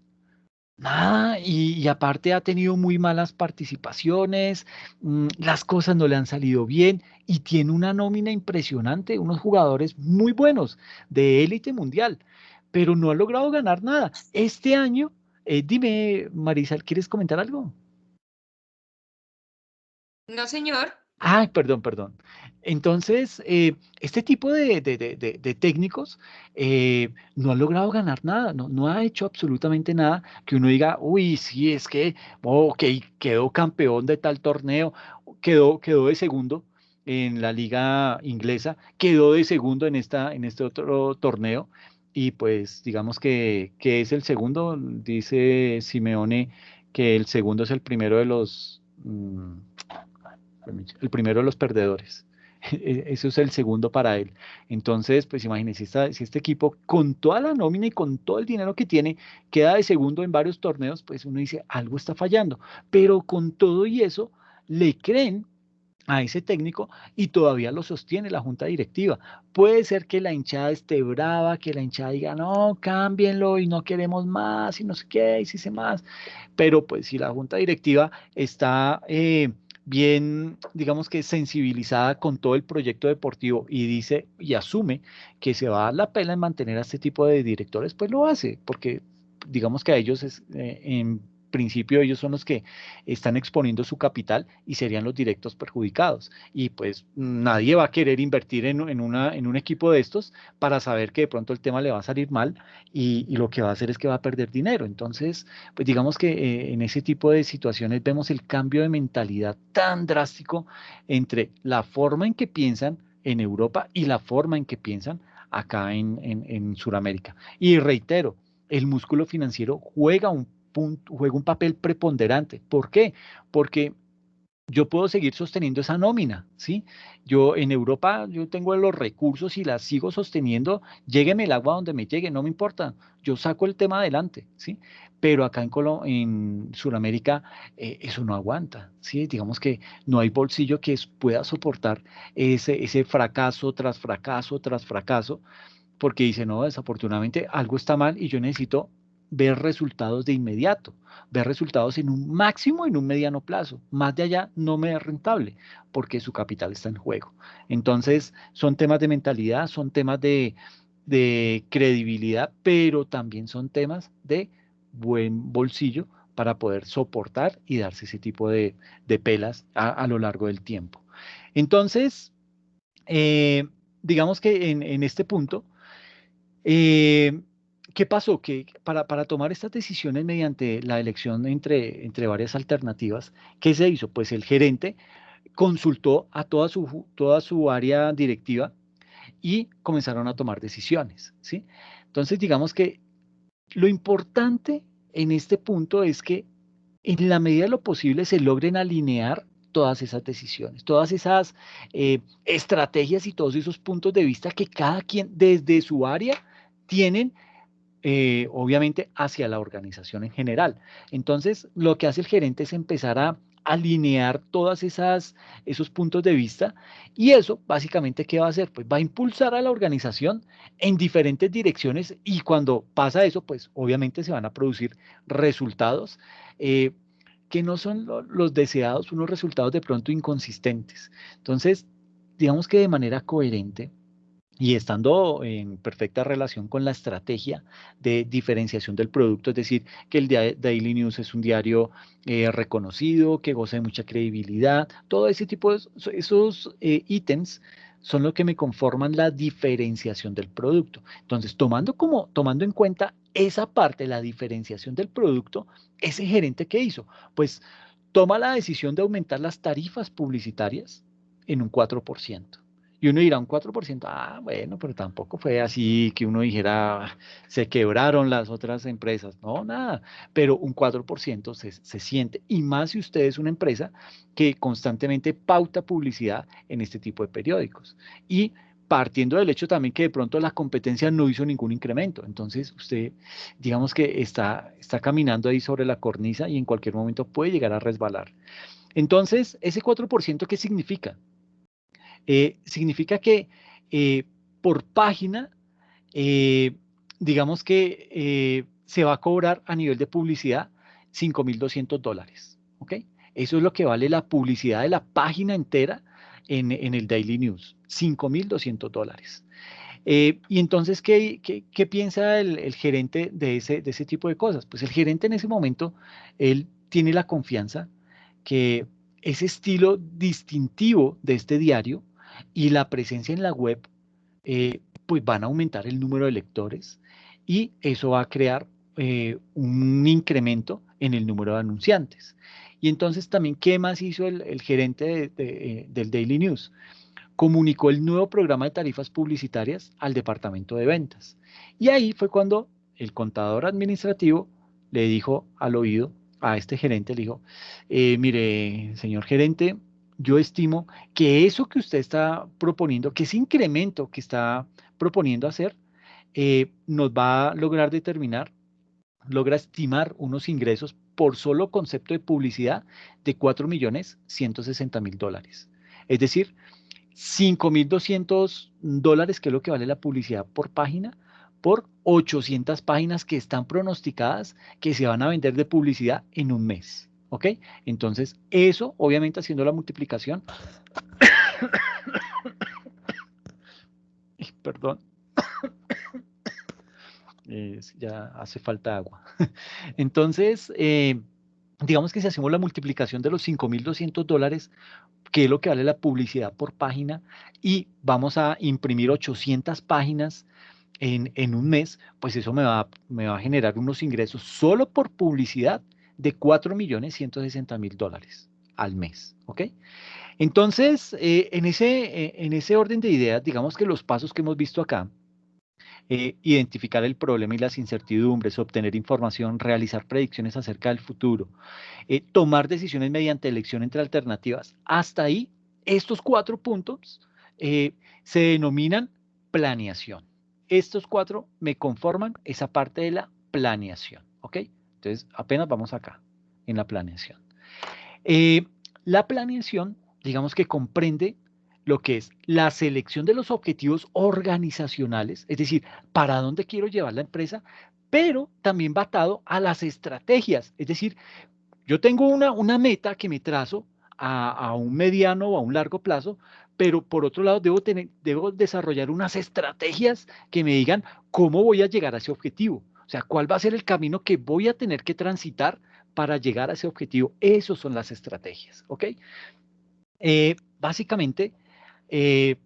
Nada, y aparte ha tenido muy malas participaciones, las cosas no le han salido bien y tiene una nómina impresionante, unos jugadores muy buenos de élite mundial, pero no ha logrado ganar nada. Este año, dime, Marisa, ¿quieres comentar algo? No, señor. Ay, perdón, perdón. Entonces, este tipo de técnicos no ha logrado ganar nada, no ha hecho absolutamente nada que uno diga, uy, sí, es que, ok, quedó campeón de tal torneo, quedó de segundo en la liga inglesa, quedó de segundo en este otro torneo, y pues digamos que es el segundo, dice Simeone que el segundo es el primero de los... el primero de los perdedores. Eso es el segundo para él. Entonces, pues imagínense, si este equipo con toda la nómina y con todo el dinero que tiene queda de segundo en varios torneos, pues uno dice, algo está fallando. Pero con todo y eso, le creen a ese técnico y todavía lo sostiene la junta directiva. Puede ser que la hinchada esté brava, que la hinchada diga, no, cámbienlo y no queremos más y no sé qué, y si sé más, pero pues si la junta directiva está bien, digamos que sensibilizada con todo el proyecto deportivo y dice y asume que se va a dar la pena en mantener a este tipo de directores, pues lo hace, porque digamos que a ellos en principio ellos son los que están exponiendo su capital y serían los directos perjudicados. Y pues nadie va a querer invertir en un equipo de estos para saber que de pronto el tema le va a salir mal y lo que va a hacer es que va a perder dinero. Entonces, pues digamos que en ese tipo de situaciones vemos el cambio de mentalidad tan drástico entre la forma en que piensan en Europa y la forma en que piensan acá en Sudamérica. Y reitero, el músculo financiero juega un papel preponderante. ¿Por qué? Porque yo puedo seguir sosteniendo esa nómina, ¿sí? Yo en Europa, yo tengo los recursos y la sigo sosteniendo, llégueme el agua donde me llegue, no me importa, yo saco el tema adelante, ¿sí? Pero acá en Sudamérica eso no aguanta, ¿sí? Digamos que no hay bolsillo que pueda soportar ese fracaso tras fracaso tras fracaso, porque dice, no, desafortunadamente algo está mal y yo necesito ver resultados de inmediato, ver resultados en un máximo, en un mediano plazo. Más de allá no me es rentable porque su capital está en juego. Entonces, son temas de mentalidad, son temas de credibilidad, pero también son temas de buen bolsillo para poder soportar y darse ese tipo de pelas a lo largo del tiempo. Entonces, eh, digamos que en este punto, eh, ¿qué pasó? Que para tomar estas decisiones mediante la elección entre varias alternativas, ¿qué se hizo? Pues el gerente consultó a toda su área directiva y comenzaron a tomar decisiones, ¿sí? Entonces, digamos que lo importante en este punto es que en la medida de lo posible se logren alinear todas esas decisiones, todas esas estrategias y todos esos puntos de vista que cada quien desde su área tienen, obviamente hacia la organización en general. Entonces, lo que hace el gerente es empezar a alinear todas esos puntos de vista, y eso básicamente, ¿qué va a hacer? Pues va a impulsar a la organización en diferentes direcciones, y cuando pasa eso, pues obviamente se van a producir resultados eh, que no son los deseados, unos resultados de pronto inconsistentes. Entonces, digamos que de manera coherente y estando en perfecta relación con la estrategia de diferenciación del producto, es decir, que el Daily News es un diario reconocido, que goza de mucha credibilidad, todo ese tipo de esos ítems son lo que me conforman la diferenciación del producto. Entonces, tomando en cuenta esa parte, la diferenciación del producto, ese gerente, ¿qué hizo? Pues toma la decisión de aumentar las tarifas publicitarias en un 4%. Y uno dirá un 4%, bueno, pero tampoco fue así que uno dijera, se quebraron las otras empresas. No, nada, pero un 4% se siente. Y más si usted es una empresa que constantemente pauta publicidad en este tipo de periódicos. Y partiendo del hecho también que de pronto la competencia no hizo ningún incremento. Entonces, usted, digamos que está caminando ahí sobre la cornisa y en cualquier momento puede llegar a resbalar. Entonces, ese 4%, ¿qué significa? Significa que por página, eh, digamos que se va a cobrar a nivel de publicidad $5.200, ¿ok? Eso es lo que vale la publicidad de la página entera en el Daily News, $5.200. Y entonces, ¿qué piensa el gerente de ese tipo de cosas? Pues el gerente en ese momento, él tiene la confianza que ese estilo distintivo de este diario y la presencia en la web, pues van a aumentar el número de lectores, y eso va a crear un incremento en el número de anunciantes. Y entonces también, ¿qué más hizo el gerente del Daily News? Comunicó el nuevo programa de tarifas publicitarias al departamento de ventas. Y ahí fue cuando el contador administrativo le dijo al oído a este gerente, le dijo, mire, señor gerente, yo estimo que eso que usted está proponiendo, que ese incremento que está proponiendo hacer, nos va a lograr logra estimar unos ingresos por solo concepto de publicidad de $4.160.000. Es decir, $5.200, que es lo que vale la publicidad por página, por 800 páginas que están pronosticadas que se van a vender de publicidad en un mes. ¿Ok? Entonces, eso, obviamente, haciendo la multiplicación, perdón, ya hace falta agua. Entonces, digamos que si hacemos la multiplicación de los $5.200, que es lo que vale la publicidad por página, y vamos a imprimir 800 páginas en un mes, pues eso me va a generar unos ingresos solo por publicidad de $4.160.000 al mes, ¿ok? Entonces, en ese orden de ideas, digamos que los pasos que hemos visto acá, identificar el problema y las incertidumbres, obtener información, realizar predicciones acerca del futuro, tomar decisiones mediante elección entre alternativas. Hasta ahí, estos 4 puntos se denominan planeación. Estos 4 me conforman esa parte de la planeación, ¿ok? Entonces, apenas vamos acá, en la planeación. La planeación, digamos que comprende lo que es la selección de los objetivos organizacionales, es decir, para dónde quiero llevar la empresa, pero también va atado a las estrategias, es decir, yo tengo una meta que me trazo a un mediano o a un largo plazo, pero por otro lado debo desarrollar unas estrategias que me digan cómo voy a llegar a ese objetivo. O sea, cuál va a ser el camino que voy a tener que transitar para llegar a ese objetivo. Esas son las estrategias, ¿ok? Básicamente,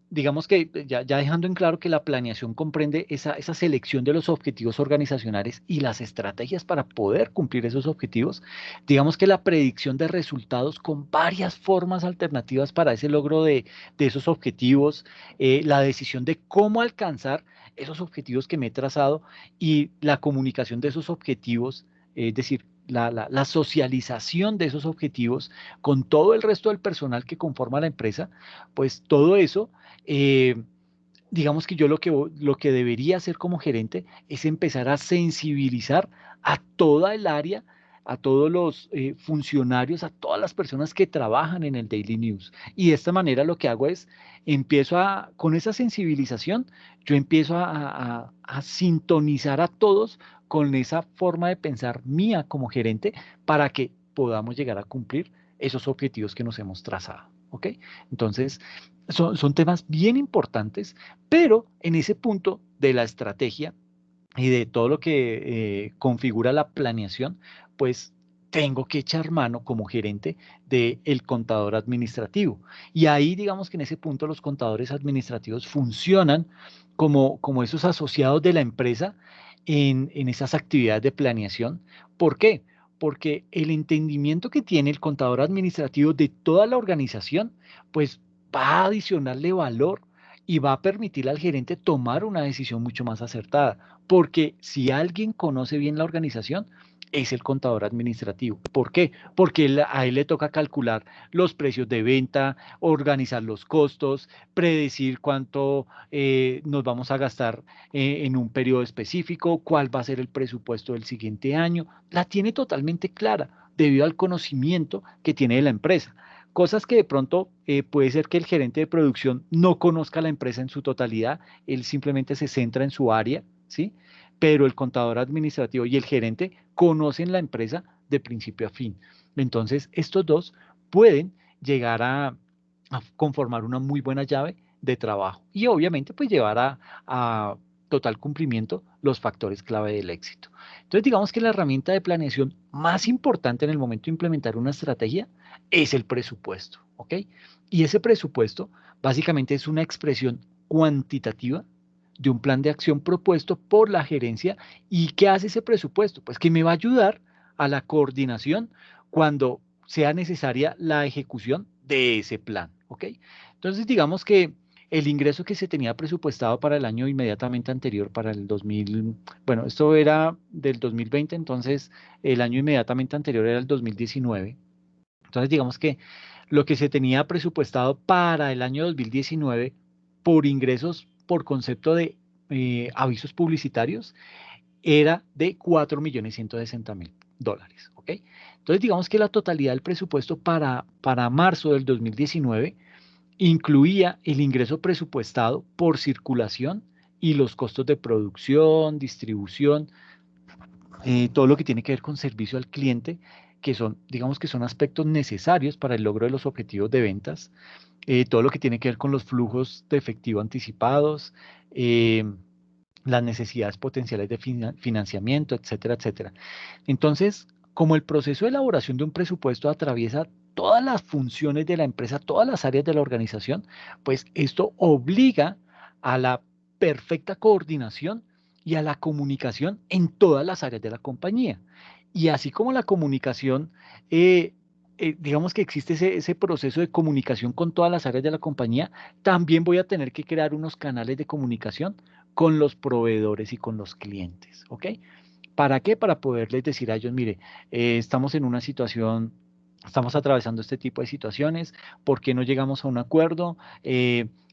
digamos que ya dejando en claro que la planeación comprende esa selección de los objetivos organizacionales y las estrategias para poder cumplir esos objetivos, digamos que la predicción de resultados con varias formas alternativas para ese logro de esos objetivos, la decisión de cómo alcanzar esos objetivos que me he trazado y la comunicación de esos objetivos, es decir, la socialización de esos objetivos con todo el resto del personal que conforma la empresa, pues todo eso, digamos que yo lo que debería hacer como gerente es empezar a sensibilizar a toda el área, a todos los funcionarios, a todas las personas que trabajan en el Daily News. Y de esta manera lo que hago es, con esa sensibilización, yo empiezo a sintonizar a todos con esa forma de pensar mía como gerente para que podamos llegar a cumplir esos objetivos que nos hemos trazado, ¿ok? Entonces, son temas bien importantes, pero en ese punto de la estrategia y de todo lo que configura la planeación, pues tengo que echar mano como gerente del contador administrativo. Y ahí, digamos que en ese punto los contadores administrativos funcionan como esos asociados de la empresa en esas actividades de planeación. ¿Por qué? Porque el entendimiento que tiene el contador administrativo de toda la organización, pues va a adicionarle valor y va a permitir al gerente tomar una decisión mucho más acertada. Porque si alguien conoce bien la organización, es el contador administrativo. ¿Por qué? Porque a él le toca calcular los precios de venta, organizar los costos, predecir cuánto nos vamos a gastar en un periodo específico, cuál va a ser el presupuesto del siguiente año. La tiene totalmente clara debido al conocimiento que tiene de la empresa. Cosas que de pronto puede ser que el gerente de producción no conozca la empresa en su totalidad, él simplemente se centra en su área, ¿sí? Pero el contador administrativo y el gerente conocen la empresa de principio a fin. Entonces, estos dos pueden llegar a conformar una muy buena llave de trabajo y obviamente pues llevar a total cumplimiento los factores clave del éxito. Entonces, digamos que la herramienta de planeación más importante en el momento de implementar una estrategia es el presupuesto, ¿ok? Y ese presupuesto básicamente es una expresión cuantitativa de un plan de acción propuesto por la gerencia. ¿Y qué hace ese presupuesto? Pues que me va a ayudar a la coordinación cuando sea necesaria la ejecución de ese plan, ¿ok? Entonces, digamos que el ingreso que se tenía presupuestado para el año inmediatamente anterior, para el 2000, bueno, esto era del 2020, entonces el año inmediatamente anterior era el 2019. Entonces, digamos que lo que se tenía presupuestado para el año 2019 por ingresos por concepto de avisos publicitarios era de $4.160.000, ¿ok? Entonces, digamos que la totalidad del presupuesto para marzo del 2019 incluía el ingreso presupuestado por circulación y los costos de producción, distribución, todo lo que tiene que ver con servicio al cliente, que son, digamos que son aspectos necesarios para el logro de los objetivos de ventas, todo lo que tiene que ver con los flujos de efectivo anticipados, las necesidades potenciales de financiamiento, etcétera, etcétera. Entonces, como el proceso de elaboración de un presupuesto atraviesa todas las funciones de la empresa, todas las áreas de la organización, pues esto obliga a la perfecta coordinación y a la comunicación en todas las áreas de la compañía. Y así como la comunicación, digamos que existe ese proceso de comunicación con todas las áreas de la compañía, también voy a tener que crear unos canales de comunicación con los proveedores y con los clientes, ¿ok? ¿Para qué? Para poderles decir a ellos, mire, estamos en una situación, estamos atravesando este tipo de situaciones, ¿por qué no llegamos a un acuerdo?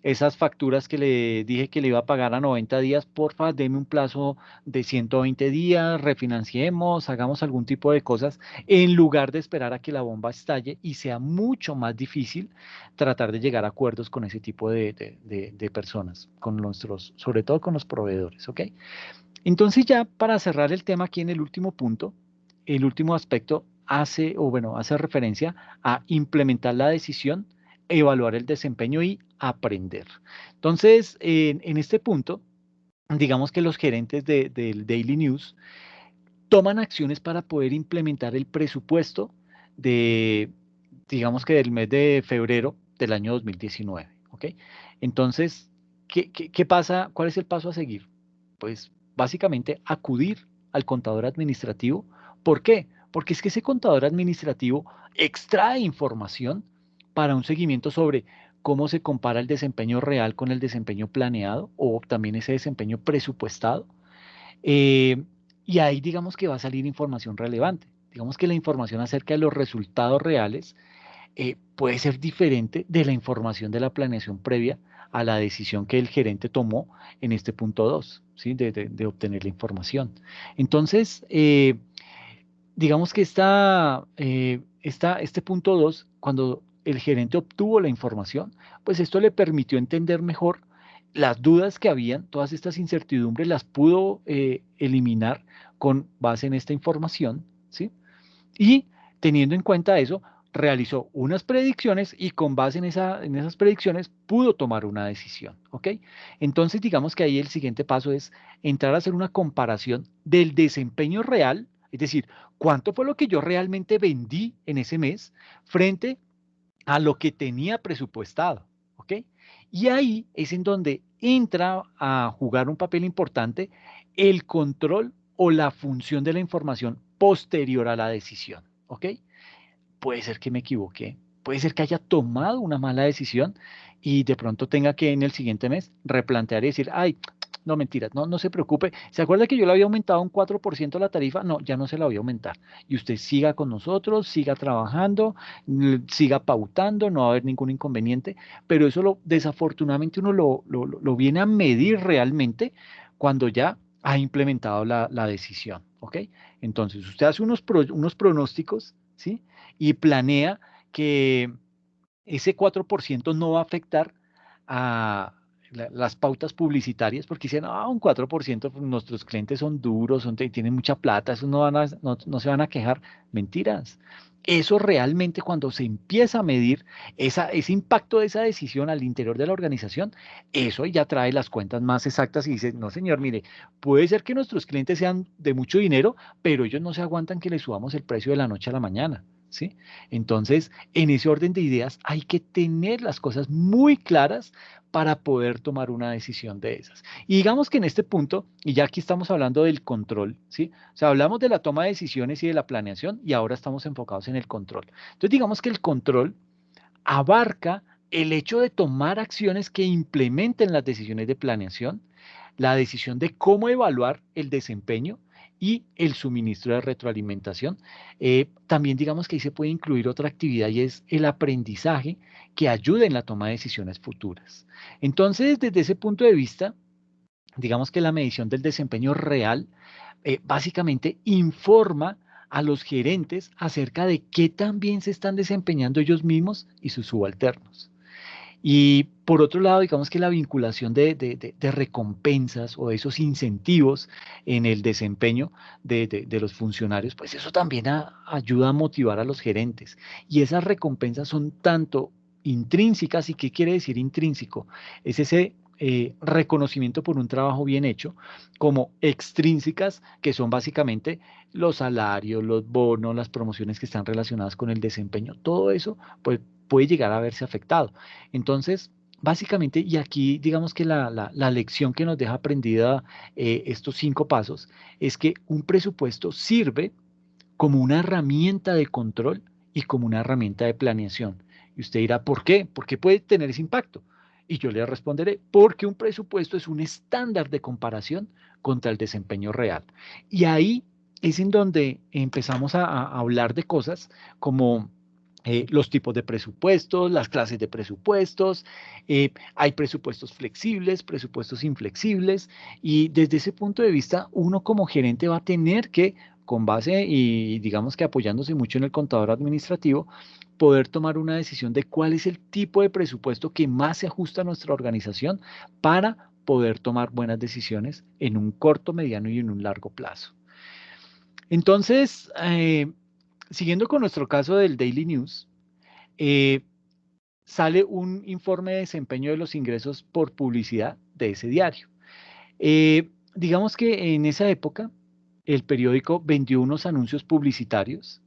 Esas facturas que le dije que le iba a pagar a 90 días, porfa, deme un plazo de 120 días, refinanciemos, hagamos algún tipo de cosas, en lugar de esperar a que la bomba estalle y sea mucho más difícil tratar de llegar a acuerdos con ese tipo de personas, con nuestros, sobre todo con los proveedores, ¿ok? Entonces ya para cerrar el tema aquí en el último punto, el último aspecto hace, o bueno, hace referencia a implementar la decisión, evaluar el desempeño y aprender. Entonces, en este punto, digamos que los gerentes del Daily News toman acciones para poder implementar el presupuesto de, digamos que del mes de febrero del año 2019, ¿ok? Entonces, ¿qué pasa? ¿Cuál es el paso a seguir? Pues básicamente acudir al contador administrativo. ¿Por qué? Porque es que ese contador administrativo extrae información para un seguimiento sobre cómo se compara el desempeño real con el desempeño planeado o también ese desempeño presupuestado. Eh, y ahí digamos que va a salir información relevante. Digamos que la información acerca de los resultados reales puede ser diferente de la información de la planeación previa a la decisión que el gerente tomó en este punto 2, ¿sí? De obtener la información. Entonces, digamos que este punto 2, cuando el gerente obtuvo la información, pues esto le permitió entender mejor las dudas que habían, todas estas incertidumbres las pudo eliminar con base en esta información, ¿sí? Y teniendo en cuenta eso, realizó unas predicciones y con base en esas predicciones pudo tomar una decisión, ¿ok? Entonces, digamos que ahí el siguiente paso es entrar a hacer una comparación del desempeño real, es decir, cuánto fue lo que yo realmente vendí en ese mes frente a lo que tenía presupuestado, ¿ok? Y ahí es en donde entra a jugar un papel importante el control o la función de la información posterior a la decisión, ¿ok? Puede ser que me equivoqué, puede ser que haya tomado una mala decisión y de pronto tenga que en el siguiente mes replantear y decir, ay, no mentiras, no se preocupe. ¿Se acuerda que yo le había aumentado un 4% la tarifa? No, ya no se la voy a aumentar. Y usted siga con nosotros, siga trabajando, siga pautando, no va a haber ningún inconveniente, pero eso desafortunadamente uno lo viene a medir realmente cuando ya ha implementado la decisión, ¿ok? Entonces, usted hace unos pronósticos, ¿sí? Y planea que ese 4% no va a afectar a las pautas publicitarias, porque dicen, ah, un 4%, pues, nuestros clientes son duros, tienen mucha plata, eso no se van a quejar. Mentiras. Eso realmente cuando se empieza a medir ese impacto de esa decisión al interior de la organización, eso ya trae las cuentas más exactas y dice, no señor, mire, puede ser que nuestros clientes sean de mucho dinero, pero ellos no se aguantan que les subamos el precio de la noche a la mañana, ¿sí? Entonces, en ese orden de ideas hay que tener las cosas muy claras para poder tomar una decisión de esas. Y digamos que en este punto, y ya aquí estamos hablando del control, ¿sí? O sea, hablamos de la toma de decisiones y de la planeación y ahora estamos enfocados en el control. Entonces, digamos que el control abarca el hecho de tomar acciones que implementen las decisiones de planeación, la decisión de cómo evaluar el desempeño y el suministro de retroalimentación. También digamos que ahí se puede incluir otra actividad y es el aprendizaje que ayuda en la toma de decisiones futuras. Entonces, desde ese punto de vista, digamos que la medición del desempeño real básicamente informa a los gerentes acerca de qué tan bien se están desempeñando ellos mismos y sus subalternos. Y por otro lado, digamos que la vinculación de recompensas o de esos incentivos en el desempeño de los funcionarios, pues eso también ayuda a motivar a los gerentes. Y esas recompensas son tanto intrínsecas, ¿y qué quiere decir intrínseco? Es ese reconocimiento por un trabajo bien hecho, como extrínsecas, que son básicamente los salarios, los bonos, las promociones que están relacionadas con el desempeño. Todo eso pues, puede llegar a verse afectado. Entonces, básicamente, y aquí digamos que la lección que nos deja aprendida estos 5 pasos es que un presupuesto sirve como una herramienta de control y como una herramienta de planeación. Y usted dirá, ¿por qué? ¿Por qué puede tener ese impacto? Y yo le responderé, porque un presupuesto es un estándar de comparación contra el desempeño real. Y ahí es en donde empezamos a hablar de cosas como los tipos de presupuestos, las clases de presupuestos, hay presupuestos flexibles, presupuestos inflexibles, y desde ese punto de vista, uno como gerente va a tener que, con base y digamos que apoyándose mucho en el contador administrativo, poder tomar una decisión de cuál es el tipo de presupuesto que más se ajusta a nuestra organización para poder tomar buenas decisiones en un corto, mediano y en un largo plazo. Entonces, siguiendo con nuestro caso del Daily News, sale un informe de desempeño de los ingresos por publicidad de ese diario. Digamos que en esa época el periódico vendió unos anuncios publicitarios,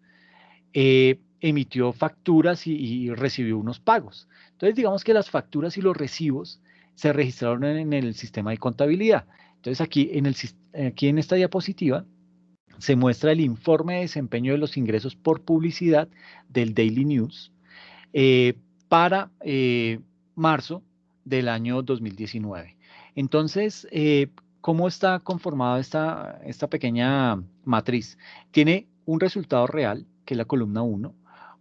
emitió facturas y recibió unos pagos. Entonces, digamos que las facturas y los recibos se registraron en el sistema de contabilidad. Entonces, aquí en esta diapositiva se muestra el informe de desempeño de los ingresos por publicidad del Daily News para marzo del año 2019. Entonces, ¿cómo está conformada esta pequeña matriz? Tiene un resultado real, que es la columna 1,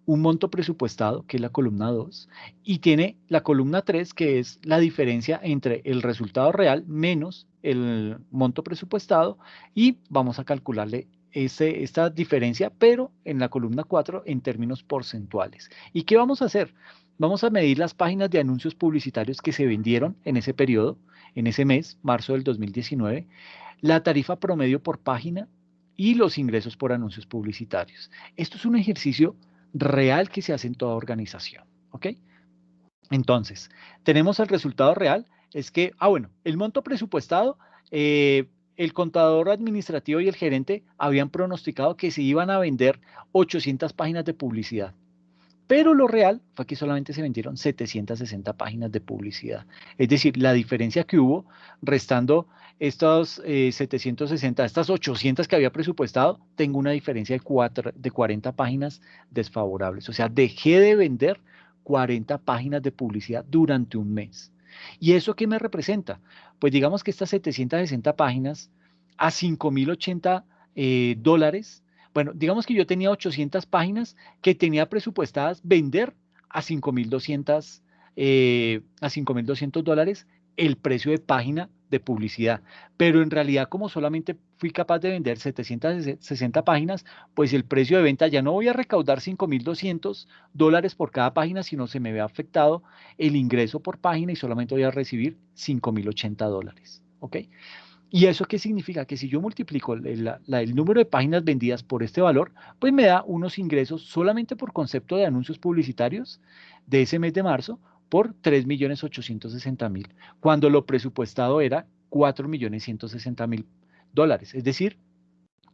un monto presupuestado, que es la columna 2, y tiene la columna 3, que es la diferencia entre el resultado real menos el monto presupuestado, y vamos a calcularle esta diferencia, pero en la columna 4 en términos porcentuales. ¿Y qué vamos a hacer? Vamos a medir las páginas de anuncios publicitarios que se vendieron en ese periodo, en ese mes, marzo del 2019, la tarifa promedio por página y los ingresos por anuncios publicitarios. Esto es un ejercicio real que se hace en toda organización, ¿ok? Entonces, tenemos el resultado real, es que, bueno, el monto presupuestado, el contador administrativo y el gerente habían pronosticado que se iban a vender 800 páginas de publicidad. Pero lo real fue que solamente se vendieron 760 páginas de publicidad. Es decir, la diferencia que hubo, restando estos 760, estas 800 que había presupuestado, tengo una diferencia de 40 páginas desfavorables. O sea, dejé de vender 40 páginas de publicidad durante un mes. ¿Y eso qué me representa? Pues digamos que estas 760 páginas a 5.080 dólares. Bueno, digamos que yo tenía 800 páginas que tenía presupuestadas vender a 5.200 a 5.200 dólares el precio de página de publicidad. Pero en realidad, como solamente fui capaz de vender 760 páginas, pues el precio de venta ya no voy a recaudar 5.200 dólares por cada página, sino se me ve afectado el ingreso por página y solamente voy a recibir 5.080 dólares. ¿Ok? ¿Y eso qué significa? Que si yo multiplico el número de páginas vendidas por este valor, pues me da unos ingresos solamente por concepto de anuncios publicitarios de ese mes de marzo por 3.860.000, cuando lo presupuestado era 4.160.000 dólares. Es decir,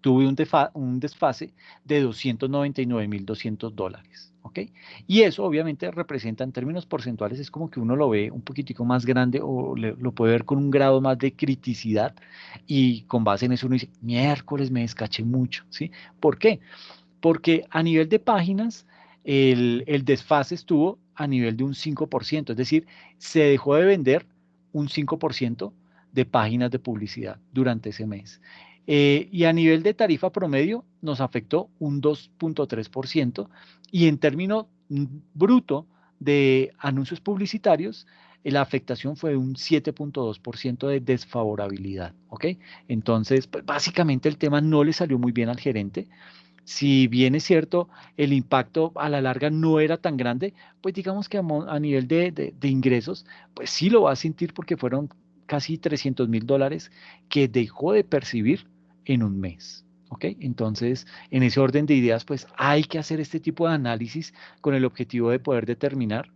tuve un desfase de 299.200 dólares. ¿Ok? Y eso obviamente representa en términos porcentuales, es como que uno lo ve un poquitico más grande o lo puede ver con un grado más de criticidad y con base en eso uno dice, miércoles me descaché mucho. ¿Sí? ¿Por qué? Porque a nivel de páginas el desfase estuvo a nivel de un 5%, es decir, se dejó de vender un 5% de páginas de publicidad durante ese mes. Y a nivel de tarifa promedio nos afectó un 2.3% y en término bruto de anuncios publicitarios, la afectación fue un 7.2% de desfavorabilidad, ¿ok? Entonces, pues, básicamente el tema no le salió muy bien al gerente. Si bien es cierto, el impacto a la larga no era tan grande, pues digamos que a nivel de ingresos, pues sí lo va a sentir porque fueron casi 300.000 dólares que dejó de percibir en un mes. ¿Ok? Entonces, en ese orden de ideas, pues hay que hacer este tipo de análisis con el objetivo de poder determinar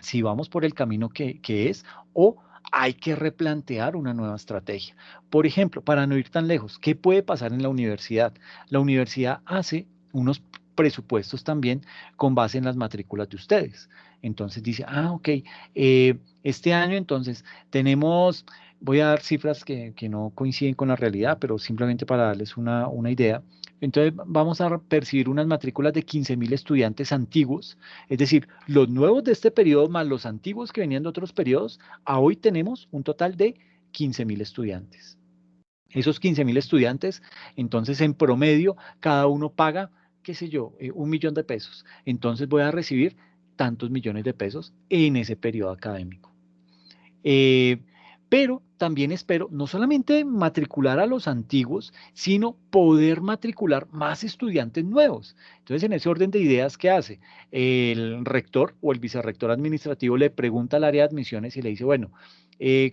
si vamos por el camino que es o hay que replantear una nueva estrategia. Por ejemplo, para no ir tan lejos, ¿qué puede pasar en la universidad? La universidad hace unos presupuestos también con base en las matrículas de ustedes. Entonces dice, ok, este año entonces tenemos voy a dar cifras que no coinciden con la realidad, pero simplemente para darles una idea. Entonces, vamos a percibir unas matrículas de 15.000 estudiantes antiguos, es decir, los nuevos de este periodo más los antiguos que venían de otros periodos, a hoy tenemos un total de 15.000 estudiantes. Esos 15.000 estudiantes, entonces en promedio, cada uno paga, qué sé yo, 1.000.000 de pesos. Entonces voy a recibir tantos millones de pesos en ese periodo académico. Eh, pero también espero no solamente matricular a los antiguos, sino poder matricular más estudiantes nuevos. Entonces, en ese orden de ideas, ¿qué hace? El rector o el vicerrector administrativo le pregunta al área de admisiones y le dice, bueno,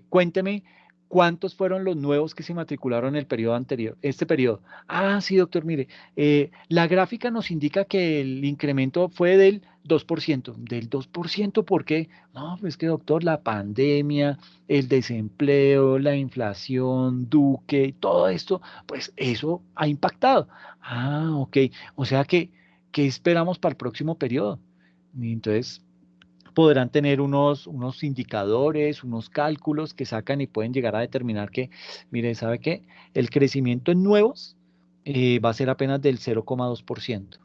cuénteme cuántos fueron los nuevos que se matricularon en el periodo anterior, este periodo. Ah, sí, doctor, mire, la gráfica nos indica que el incremento fue del 2%. ¿Del 2%? ¿Por qué? No, pues que doctor, la pandemia, el desempleo, la inflación, Duque, todo esto, pues eso ha impactado. Ah, ok. O sea que, ¿qué esperamos para el próximo periodo? Y entonces podrán tener unos indicadores, unos cálculos que sacan y pueden llegar a determinar que, mire, ¿sabe qué? El crecimiento en nuevos va a ser apenas del 0,2%.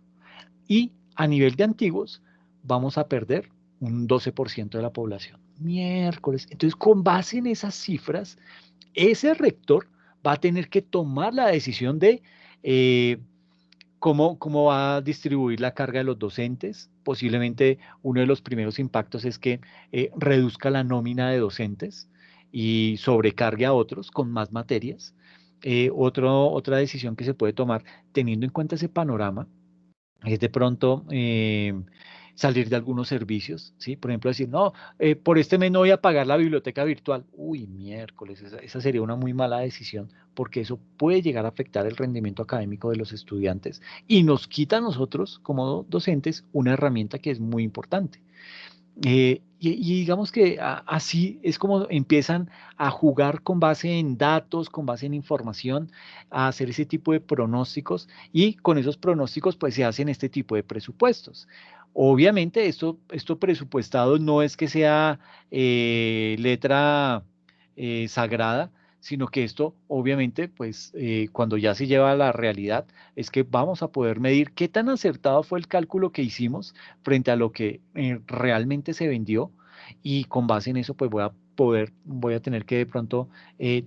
Y a nivel de antiguos, vamos a perder un 12% de la población. Miércoles. Entonces, con base en esas cifras, ese rector va a tener que tomar la decisión de eh, cómo va a distribuir la carga de los docentes. Posiblemente uno de los primeros impactos es que reduzca la nómina de docentes y sobrecargue a otros con más materias. Otra decisión que se puede tomar teniendo en cuenta ese panorama es de pronto salir de algunos servicios, ¿sí? Por ejemplo, decir, no, por este mes no voy a pagar la biblioteca virtual. Uy, miércoles, esa sería una muy mala decisión porque eso puede llegar a afectar el rendimiento académico de los estudiantes y nos quita a nosotros como docentes una herramienta que es muy importante. Y digamos que así es como empiezan a jugar con base en datos, con base en información, a hacer ese tipo de pronósticos y con esos pronósticos pues se hacen este tipo de presupuestos. Obviamente esto presupuestado no es que sea letra sagrada, sino que esto obviamente pues cuando ya se lleva a la realidad es que vamos a poder medir qué tan acertado fue el cálculo que hicimos frente a lo que realmente se vendió y con base en eso pues voy a tener que de pronto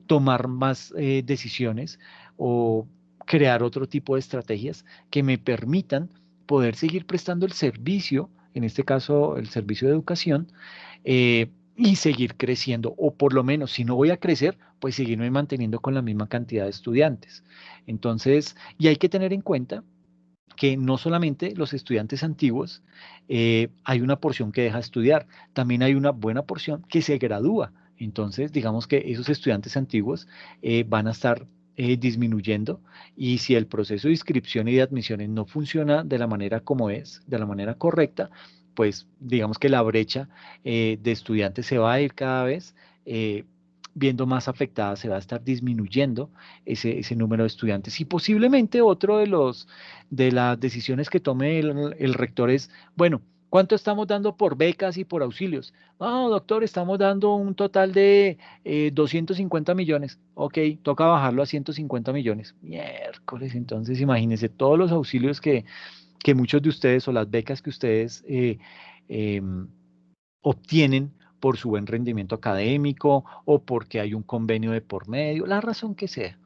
tomar más decisiones o crear otro tipo de estrategias que me permitan poder seguir prestando el servicio, en este caso el servicio de educación, y seguir creciendo, o por lo menos si no voy a crecer, pues seguirme manteniendo con la misma cantidad de estudiantes. Entonces, y hay que tener en cuenta que no solamente los estudiantes antiguos, hay una porción que deja de estudiar, también hay una buena porción que se gradúa. Entonces, digamos que esos estudiantes antiguos van a estar disminuyendo y si el proceso de inscripción y de admisiones no funciona de la manera como es, de la manera correcta, pues digamos que la brecha de estudiantes se va a ir cada vez viendo más afectada, se va a estar disminuyendo ese número de estudiantes y posiblemente otro de las decisiones que tome el rector es, bueno, ¿cuánto estamos dando por becas y por auxilios? No, doctor, estamos dando un total de 250 millones. Ok, toca bajarlo a 150 millones. Miércoles, entonces imagínense todos los auxilios que muchos de ustedes o las becas que ustedes em, obtienen por su buen rendimiento académico o porque hay un convenio de por medio, la razón que sea,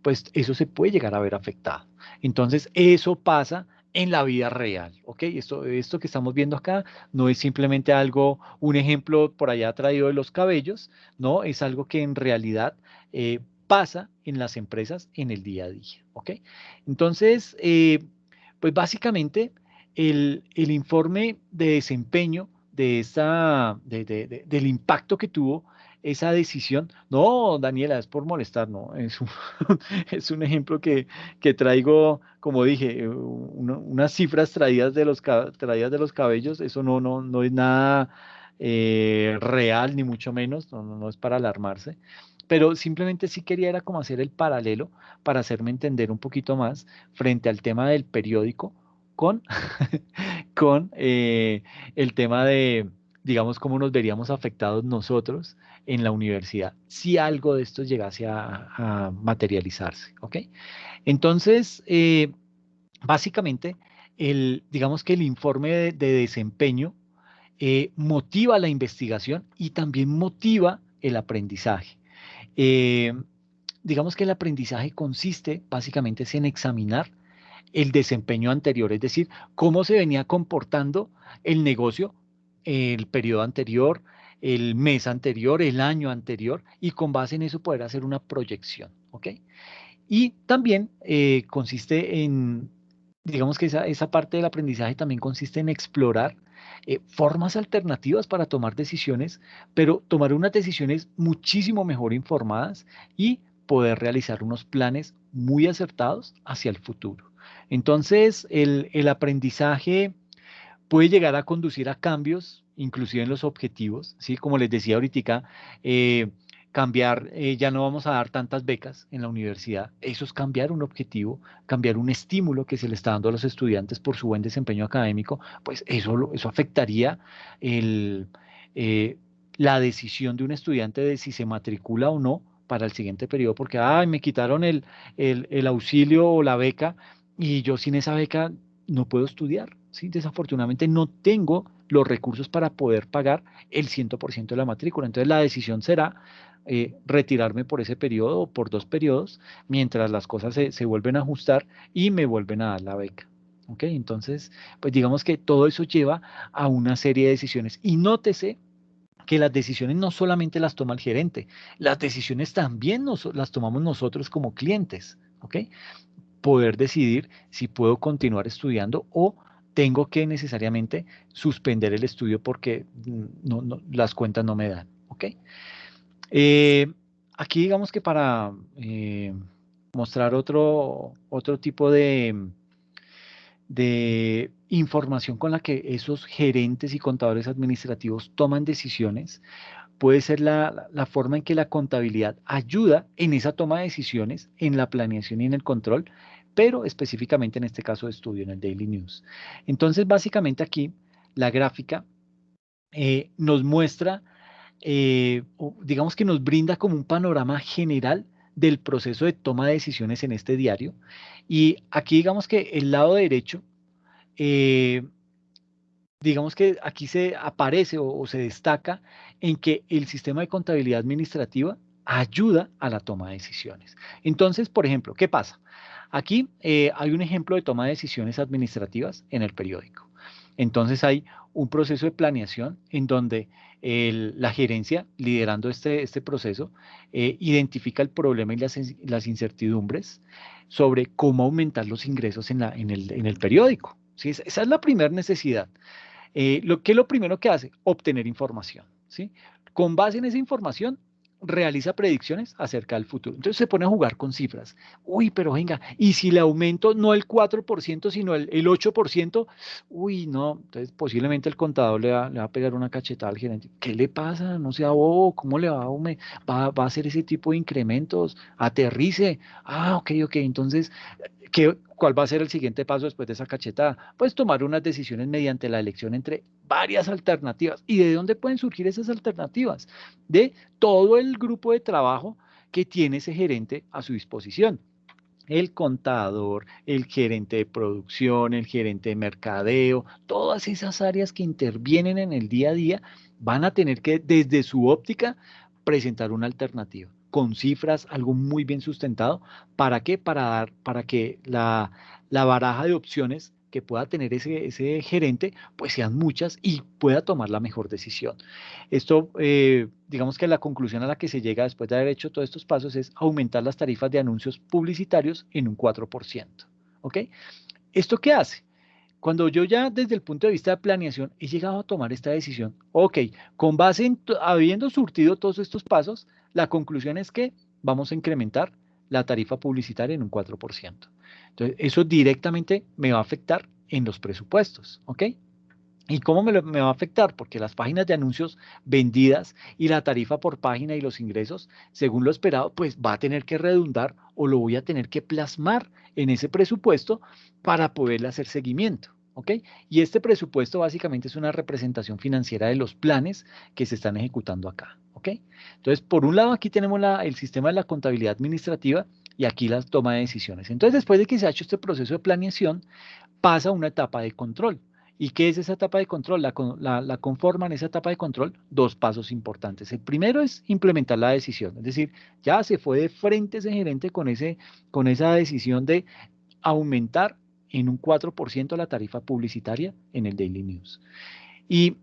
pues eso se puede llegar a ver afectado. Entonces, eso pasa en la vida real, ¿ok? Esto que estamos viendo acá no es simplemente algo, un ejemplo por allá traído de los cabellos, ¿no? Es algo que en realidad pasa en las empresas en el día a día, ¿ok? Entonces, pues básicamente el informe de desempeño del impacto que tuvo esa decisión. No, Daniela, es por molestar, no, es un ejemplo que traigo, como dije, unas cifras traídas traídas de los cabellos, eso no es nada real, ni mucho menos, no es para alarmarse. Pero simplemente sí quería era como hacer el paralelo para hacerme entender un poquito más frente al tema del periódico con, con el tema digamos, cómo nos veríamos afectados nosotros en la universidad si algo de esto llegase a materializarse, ¿ok? Entonces, básicamente, digamos que el informe de desempeño motiva la investigación y también motiva el aprendizaje. Eh, digamos que el aprendizaje consiste básicamente es en examinar el desempeño anterior, es decir, cómo se venía comportando el negocio el periodo anterior, el mes anterior, el año anterior, y con base en eso poder hacer una proyección, ¿ok? Y también consiste en, digamos que esa parte del aprendizaje también consiste en explorar formas alternativas para tomar decisiones, pero tomar unas decisiones muchísimo mejor informadas y poder realizar unos planes muy acertados hacia el futuro. Entonces, el aprendizaje puede llegar a conducir a cambios, inclusive en los objetivos, ¿sí? Como les decía ahorita, cambiar, ya no vamos a dar tantas becas en la universidad. Eso es cambiar un objetivo, cambiar un estímulo que se le está dando a los estudiantes por su buen desempeño académico, pues eso afectaría el, eh, la decisión de un estudiante de si se matricula o no para el siguiente periodo, porque, ay, me quitaron el auxilio o la beca y yo sin esa beca no puedo estudiar, ¿sí? Desafortunadamente no tengo los recursos para poder pagar el 100% de la matrícula. Entonces la decisión será retirarme por ese periodo o por 2 periodos mientras las cosas se vuelven a ajustar y me vuelven a dar la beca. ¿Ok? Entonces, pues digamos que todo eso lleva a una serie de decisiones. Y nótese que las decisiones no solamente las toma el gerente, las decisiones también las tomamos nosotros como clientes. ¿Ok? Poder decidir si puedo continuar estudiando o tengo que necesariamente suspender el estudio porque las cuentas no me dan. ¿Ok? Eh, aquí digamos que para mostrar otro tipo de información con la que esos gerentes y contadores administrativos toman decisiones, puede ser la forma en que la contabilidad ayuda en esa toma de decisiones, en la planeación y en el control, pero específicamente en este caso de estudio, en el Daily News. Entonces, básicamente aquí la gráfica nos muestra, digamos que nos brinda como un panorama general del proceso de toma de decisiones en este diario. Y aquí digamos que el lado derecho eh, digamos que aquí se aparece o se destaca en que el sistema de contabilidad administrativa ayuda a la toma de decisiones. Entonces, por ejemplo, ¿qué pasa? Aquí hay un ejemplo de toma de decisiones administrativas en el periódico. Entonces hay un proceso de planeación en donde la gerencia, liderando este proceso, identifica el problema y las incertidumbres sobre cómo aumentar los ingresos en el periódico. ¿Sí? Esa es la primera necesidad. ¿Qué es lo primero que hace? Obtener información, ¿sí? Con base en esa información, realiza predicciones acerca del futuro. Entonces se pone a jugar con cifras. Uy, pero venga, y si le aumento no el 4%, sino el 8%, uy, no, entonces posiblemente el contador le va a pegar una cachetada al gerente. ¿Qué le pasa? No sea bobo, ¿cómo le va a hacer ese tipo de incrementos? Aterrice. Ah, ok, ok, entonces ¿cuál va a ser el siguiente paso después de esa cachetada? Pues tomar unas decisiones mediante la elección entre varias alternativas. ¿Y de dónde pueden surgir esas alternativas? De todo el grupo de trabajo que tiene ese gerente a su disposición. El contador, el gerente de producción, el gerente de mercadeo, todas esas áreas que intervienen en el día a día van a tener que, desde su óptica, presentar una alternativa con cifras, algo muy bien sustentado. ¿Para qué? Para que la baraja de opciones que pueda tener ese gerente, pues sean muchas y pueda tomar la mejor decisión. Esto, digamos que la conclusión a la que se llega después de haber hecho todos estos pasos es aumentar las tarifas de anuncios publicitarios en un 4%. ¿Ok? ¿Esto qué hace? Cuando yo ya desde el punto de vista de planeación he llegado a tomar esta decisión, ok, con base en habiendo surtido todos estos pasos, la conclusión es que vamos a incrementar la tarifa publicitaria en un 4%. Entonces, eso directamente me va a afectar en los presupuestos, ¿ok? ¿Y cómo me va a afectar? Porque las páginas de anuncios vendidas y la tarifa por página y los ingresos, según lo esperado, pues va a tener que redundar o lo voy a tener que plasmar en ese presupuesto para poderle hacer seguimiento. ¿ok? Y este presupuesto básicamente es una representación financiera de los planes que se están ejecutando acá, ¿ok? Entonces, por un lado aquí tenemos el sistema de la contabilidad administrativa y aquí la toma de decisiones. Entonces, después de que se ha hecho este proceso de planeación, pasa a una etapa de control. ¿Y qué es esa etapa de control? La conforman esa etapa de control dos pasos importantes. El primero es implementar la decisión, es decir, ya se fue de frente ese gerente con esa decisión de aumentar en un 4% la tarifa publicitaria en el Daily News. Y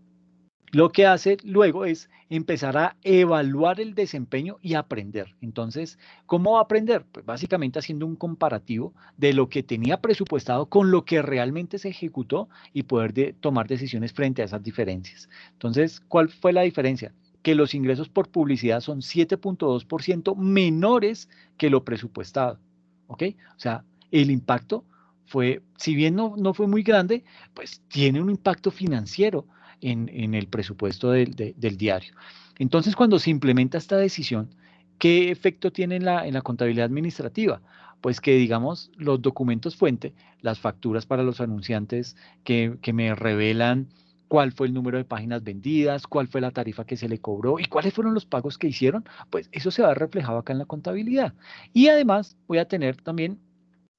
lo que hace luego es empezar a evaluar el desempeño y aprender. Entonces, ¿cómo va a aprender? Pues básicamente haciendo un comparativo de lo que tenía presupuestado con lo que realmente se ejecutó y poder tomar decisiones frente a esas diferencias. Entonces, ¿cuál fue la diferencia? Que los ingresos por publicidad son 7.2% menores que lo presupuestado. ¿Ok? O sea, el impacto fue, si bien no fue muy grande, pues tiene un impacto financiero en el presupuesto del diario. Entonces, cuando se implementa esta decisión, ¿qué efecto tiene en la contabilidad administrativa? Pues que, digamos, los documentos fuente, las facturas para los anunciantes que me revelan cuál fue el número de páginas vendidas, cuál fue la tarifa que se le cobró y cuáles fueron los pagos que hicieron, pues eso se va reflejado acá en la contabilidad. Y además voy a tener también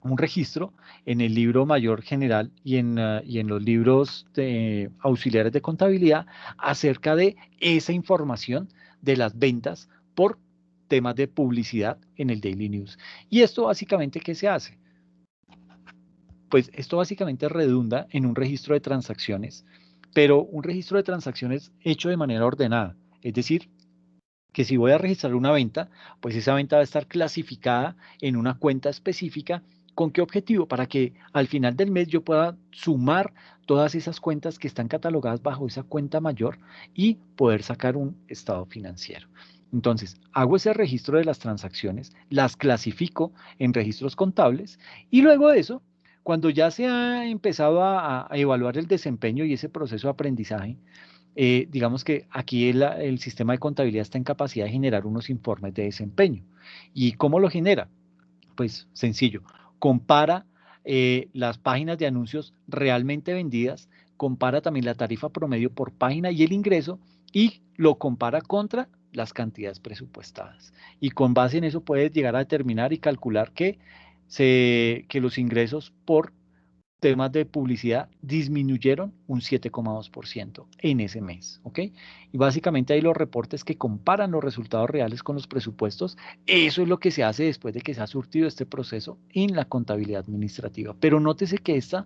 un registro en el libro mayor general y en los libros auxiliares de contabilidad acerca de esa información de las ventas por temas de publicidad en el Daily News. ¿Y esto básicamente qué se hace? Pues esto básicamente redunda en un registro de transacciones, pero un registro de transacciones hecho de manera ordenada. Es decir, que si voy a registrar una venta, pues esa venta va a estar clasificada en una cuenta específica. ¿Con qué objetivo? Para que al final del mes yo pueda sumar todas esas cuentas que están catalogadas bajo esa cuenta mayor y poder sacar un estado financiero. Entonces, hago ese registro de las transacciones, las clasifico en registros contables y luego de eso, cuando ya se ha empezado a evaluar el desempeño y ese proceso de aprendizaje, digamos que aquí el sistema de contabilidad está en capacidad de generar unos informes de desempeño. ¿Y cómo lo genera? Pues sencillo, compara las páginas de anuncios realmente vendidas, compara también la tarifa promedio por página y el ingreso y lo compara contra las cantidades presupuestadas. Y con base en eso puedes llegar a determinar y calcular que los ingresos por temas de publicidad disminuyeron un 7,2% en ese mes, ¿ok? Y básicamente hay los reportes que comparan los resultados reales con los presupuestos. Eso es lo que se hace después de que se ha surtido este proceso en la contabilidad administrativa. Pero nótese que esta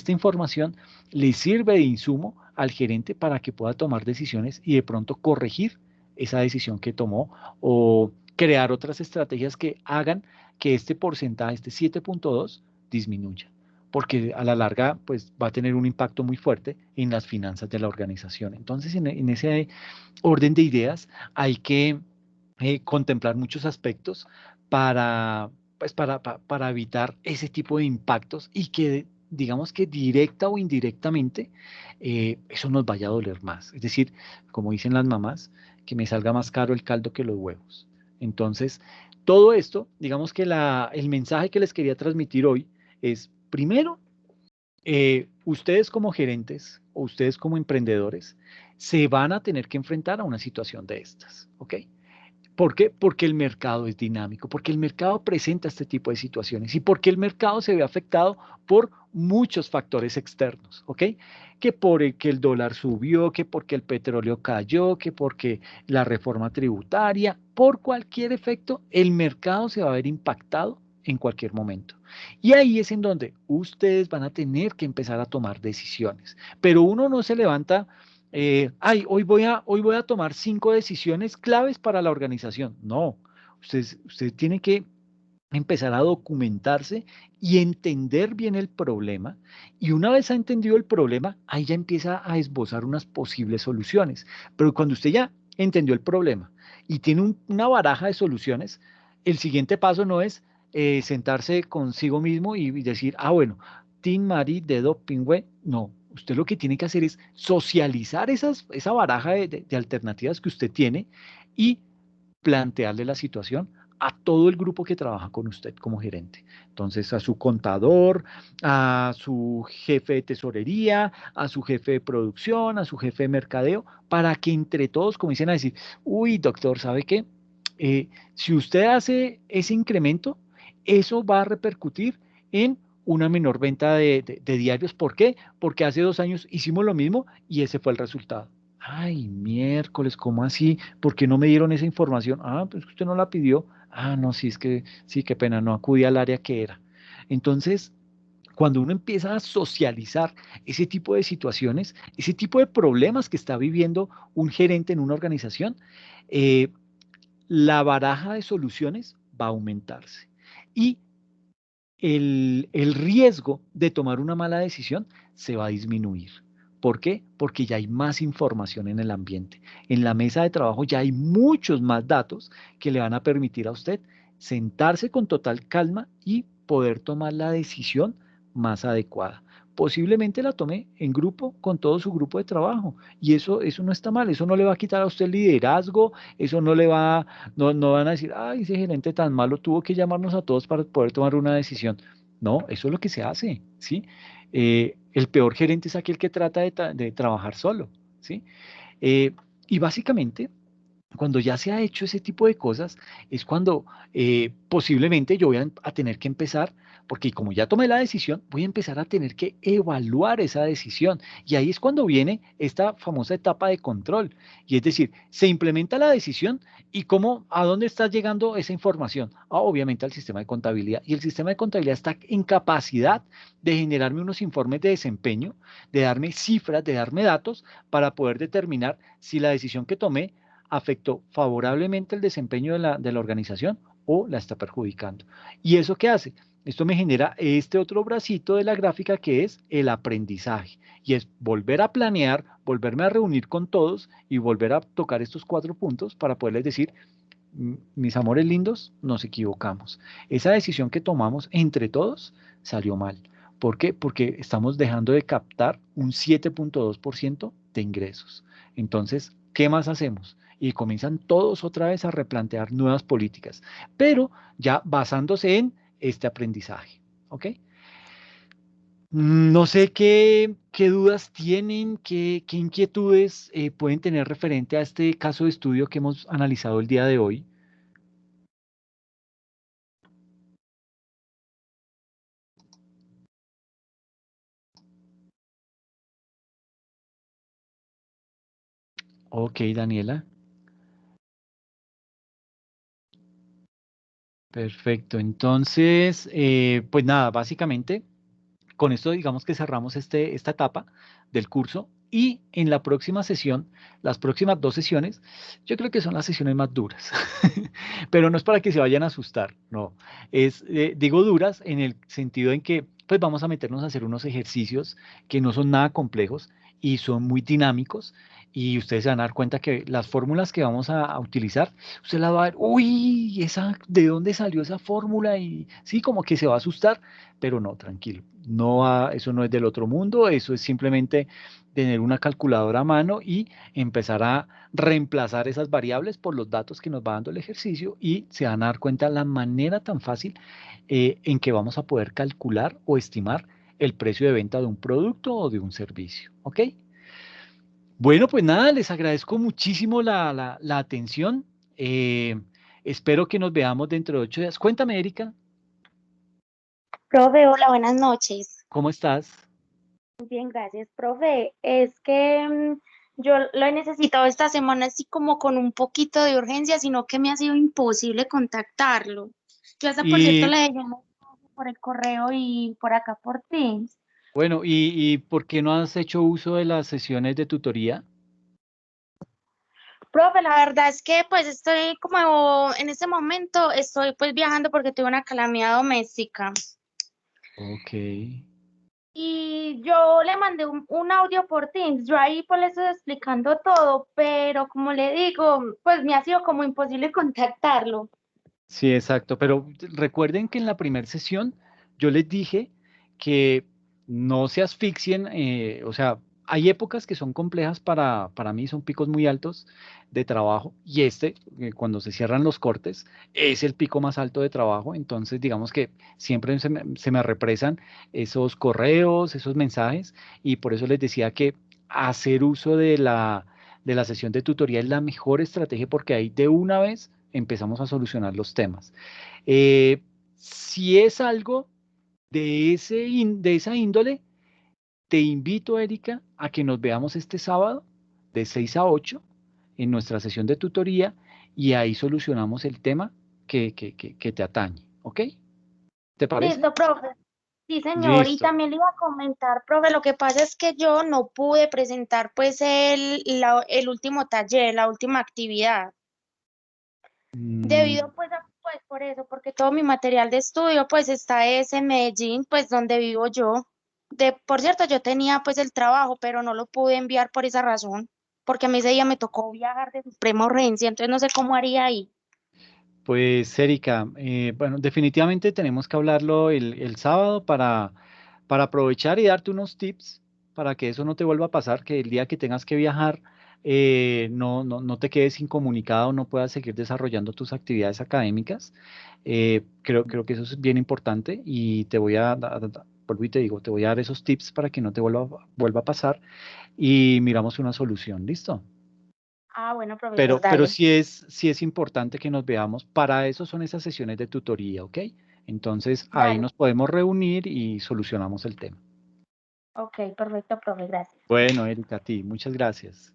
información le sirve de insumo al gerente para que pueda tomar decisiones y de pronto corregir esa decisión que tomó o crear otras estrategias que hagan que este porcentaje, este 7.2, disminuya porque a la larga pues va a tener un impacto muy fuerte en las finanzas de la organización. Entonces, en ese orden de ideas hay que contemplar muchos aspectos para evitar ese tipo de impactos y que digamos que directa o indirectamente eso nos vaya a doler más. Es decir, como dicen las mamás, que me salga más caro el caldo que los huevos. Entonces, todo esto, digamos que el mensaje que les quería transmitir hoy es, primero, ustedes como gerentes o ustedes como emprendedores se van a tener que enfrentar a una situación de estas, ¿ok? ¿Por qué? Porque el mercado es dinámico, porque el mercado presenta este tipo de situaciones y porque el mercado se ve afectado por muchos factores externos, ¿ok? Que que el dólar subió, que porque el petróleo cayó, que porque la reforma tributaria, por cualquier efecto, el mercado se va a ver impactado en cualquier momento. Y ahí es en donde ustedes van a tener que empezar a tomar decisiones. Pero uno no se levanta hoy voy a tomar 5 decisiones claves para la organización. No, usted tiene que empezar a documentarse y entender bien el problema. Y una vez ha entendido el problema, ahí ya empieza a esbozar unas posibles soluciones. Pero cuando usted ya entendió el problema y tiene una baraja de soluciones, el siguiente paso no es sentarse consigo mismo y decir, bueno, Tin, Mari, Dedo, Pingüe. No, usted lo que tiene que hacer es socializar esa baraja de alternativas que usted tiene y plantearle la situación a todo el grupo que trabaja con usted como gerente. Entonces, a su contador, a su jefe de tesorería, a su jefe de producción, a su jefe de mercadeo, para que entre todos comiencen a decir, uy, doctor, ¿sabe qué? Si usted hace ese incremento, eso va a repercutir en una menor venta de diarios. ¿Por qué? Porque hace 2 años hicimos lo mismo y ese fue el resultado. Ay, miércoles, ¿cómo así? ¿Por qué no me dieron esa información? Ah, pues usted no la pidió. Ah, no, sí, es que sí, qué pena, no acudí al área que era. Entonces, cuando uno empieza a socializar ese tipo de situaciones, ese tipo de problemas que está viviendo un gerente en una organización, eh, la baraja de soluciones va a aumentarse. Y el riesgo de tomar una mala decisión se va a disminuir. ¿Por qué? Porque ya hay más información en el ambiente. En la mesa de trabajo ya hay muchos más datos que le van a permitir a usted sentarse con total calma y poder tomar la decisión más adecuada. Posiblemente la tome en grupo con todo su grupo de trabajo y eso no está mal, eso no le va a quitar a usted el liderazgo, eso no le va, no van a decir, ay, ese gerente tan malo tuvo que llamarnos a todos para poder tomar una decisión. No, eso es lo que se hace, ¿sí? El peor gerente es aquel que trata de trabajar solo, ¿sí? Eh, y básicamente, cuando ya se ha hecho ese tipo de cosas, es cuando posiblemente yo voy a tener que empezar, porque como ya tomé la decisión, voy a empezar a tener que evaluar esa decisión. Y ahí es cuando viene esta famosa etapa de control. Y es decir, se implementa la decisión y cómo, a dónde está llegando esa información. Ah, obviamente al sistema de contabilidad. Y el sistema de contabilidad está en capacidad de generarme unos informes de desempeño, de darme cifras, de darme datos para poder determinar si la decisión que tomé afectó favorablemente el desempeño de la organización o la está perjudicando. ¿Y eso qué hace? Esto me genera este otro bracito de la gráfica que es el aprendizaje. Y es volver a planear, volverme a reunir con todos y volver a tocar estos 4 puntos para poderles decir, mis amores lindos, nos equivocamos. Esa decisión que tomamos entre todos salió mal. ¿Por qué? Porque estamos dejando de captar un 7,2% de ingresos. Entonces, ¿qué más hacemos? Y comienzan todos otra vez a replantear nuevas políticas, pero ya basándose en este aprendizaje. ¿Ok? No sé qué dudas tienen, qué inquietudes pueden tener referente a este caso de estudio que hemos analizado el día de hoy. Ok, Daniela. Perfecto. Entonces, pues nada, básicamente con esto digamos que cerramos esta etapa del curso y en la próxima sesión, las próximas 2 sesiones, yo creo que son las sesiones más duras, pero no es para que se vayan a asustar, no, digo duras en el sentido en que pues vamos a meternos a hacer unos ejercicios que no son nada complejos y son muy dinámicos y ustedes se van a dar cuenta que las fórmulas que vamos a utilizar, usted la va a ver, uy, ¿de dónde salió esa fórmula? Y sí, como que se va a asustar, pero no, tranquilo, eso no es del otro mundo, eso es simplemente tener una calculadora a mano y empezar a reemplazar esas variables por los datos que nos va dando el ejercicio y se van a dar cuenta la manera tan fácil en que vamos a poder calcular o estimar el precio de venta de un producto o de un servicio. ¿Ok? Bueno, pues nada, les agradezco muchísimo la atención. Eh, Espero que nos veamos dentro de 8 días. Cuéntame, Erika, Profe, hola, buenas noches. ¿cómo estás? Bien, gracias, profe. Es que yo lo he necesitado esta semana así como con un poquito de urgencia, sino que me ha sido imposible contactarlo. Yo hasta, por cierto, Y le llamé por el correo y por acá por Teams. bueno, ¿y por qué no has hecho uso de las sesiones de tutoría? Profe, la verdad es que pues estoy como en este momento, estoy pues viajando porque tuve una calamidad doméstica. Ok. Y yo le mandé un audio por Teams, yo ahí pues le estoy explicando todo, pero como le digo, pues me ha sido como imposible contactarlo. Sí, exacto. Pero recuerden que en la primera sesión yo les dije que no se asfixien, o sea, hay épocas que son complejas para mí, son picos muy altos de trabajo y cuando se cierran los cortes, es el pico más alto de trabajo. Entonces, digamos que siempre se me represan esos correos, esos mensajes y por eso les decía que hacer uso de la sesión de tutoría es la mejor estrategia porque ahí de una vez empezamos a solucionar los temas. Eh, si es algo de esa índole, te invito, Erika, a que nos veamos este sábado de 6 a 8 en nuestra sesión de tutoría y ahí solucionamos el tema que te atañe, ¿ok? ¿Te parece? Listo, profe. Sí, señor. Y Listo. también le iba a comentar, profe, lo que pasa es que yo no pude presentar pues el último taller, la última actividad. Mm, Debido pues por eso, porque todo mi material de estudio pues está es en Medellín, pues donde vivo yo. Por cierto, yo tenía pues el trabajo, pero no lo pude enviar por esa razón, porque a mí ese día me tocó viajar de suprema urgencia, entonces no sé cómo haría ahí. Pues, Erika, bueno, definitivamente tenemos que hablarlo el sábado para aprovechar y darte unos tips para que eso no te vuelva a pasar, que el día que tengas que viajar no te quedes incomunicado, no puedas seguir desarrollando tus actividades académicas. Creo que eso es bien importante y te voy a dar, vuelvo y te digo, te voy a dar esos tips para que no te vuelva a pasar y miramos una solución, ¿listo? Ah, bueno, profesor, Pero dale. sí es importante que nos veamos. Para eso son esas sesiones de tutoría, ¿ok? Entonces ahí Dale. nos podemos reunir y solucionamos el tema. Ok, perfecto, profe, gracias. Bueno, Erika, a ti, muchas gracias.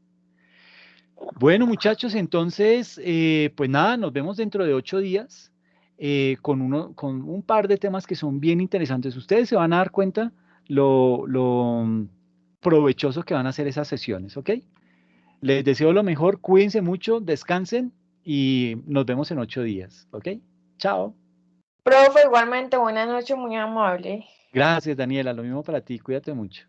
Bueno, muchachos, entonces, pues nada, nos vemos dentro de 8 días con un par de temas que son bien interesantes. Ustedes se van a dar cuenta lo provechoso que van a ser esas sesiones, ¿ok? Les deseo lo mejor, cuídense mucho, descansen y nos vemos en 8 días, ¿ok? Chao. Profe, igualmente, buenas noches, muy amable. Gracias, Daniela. Lo mismo para ti. Cuídate mucho.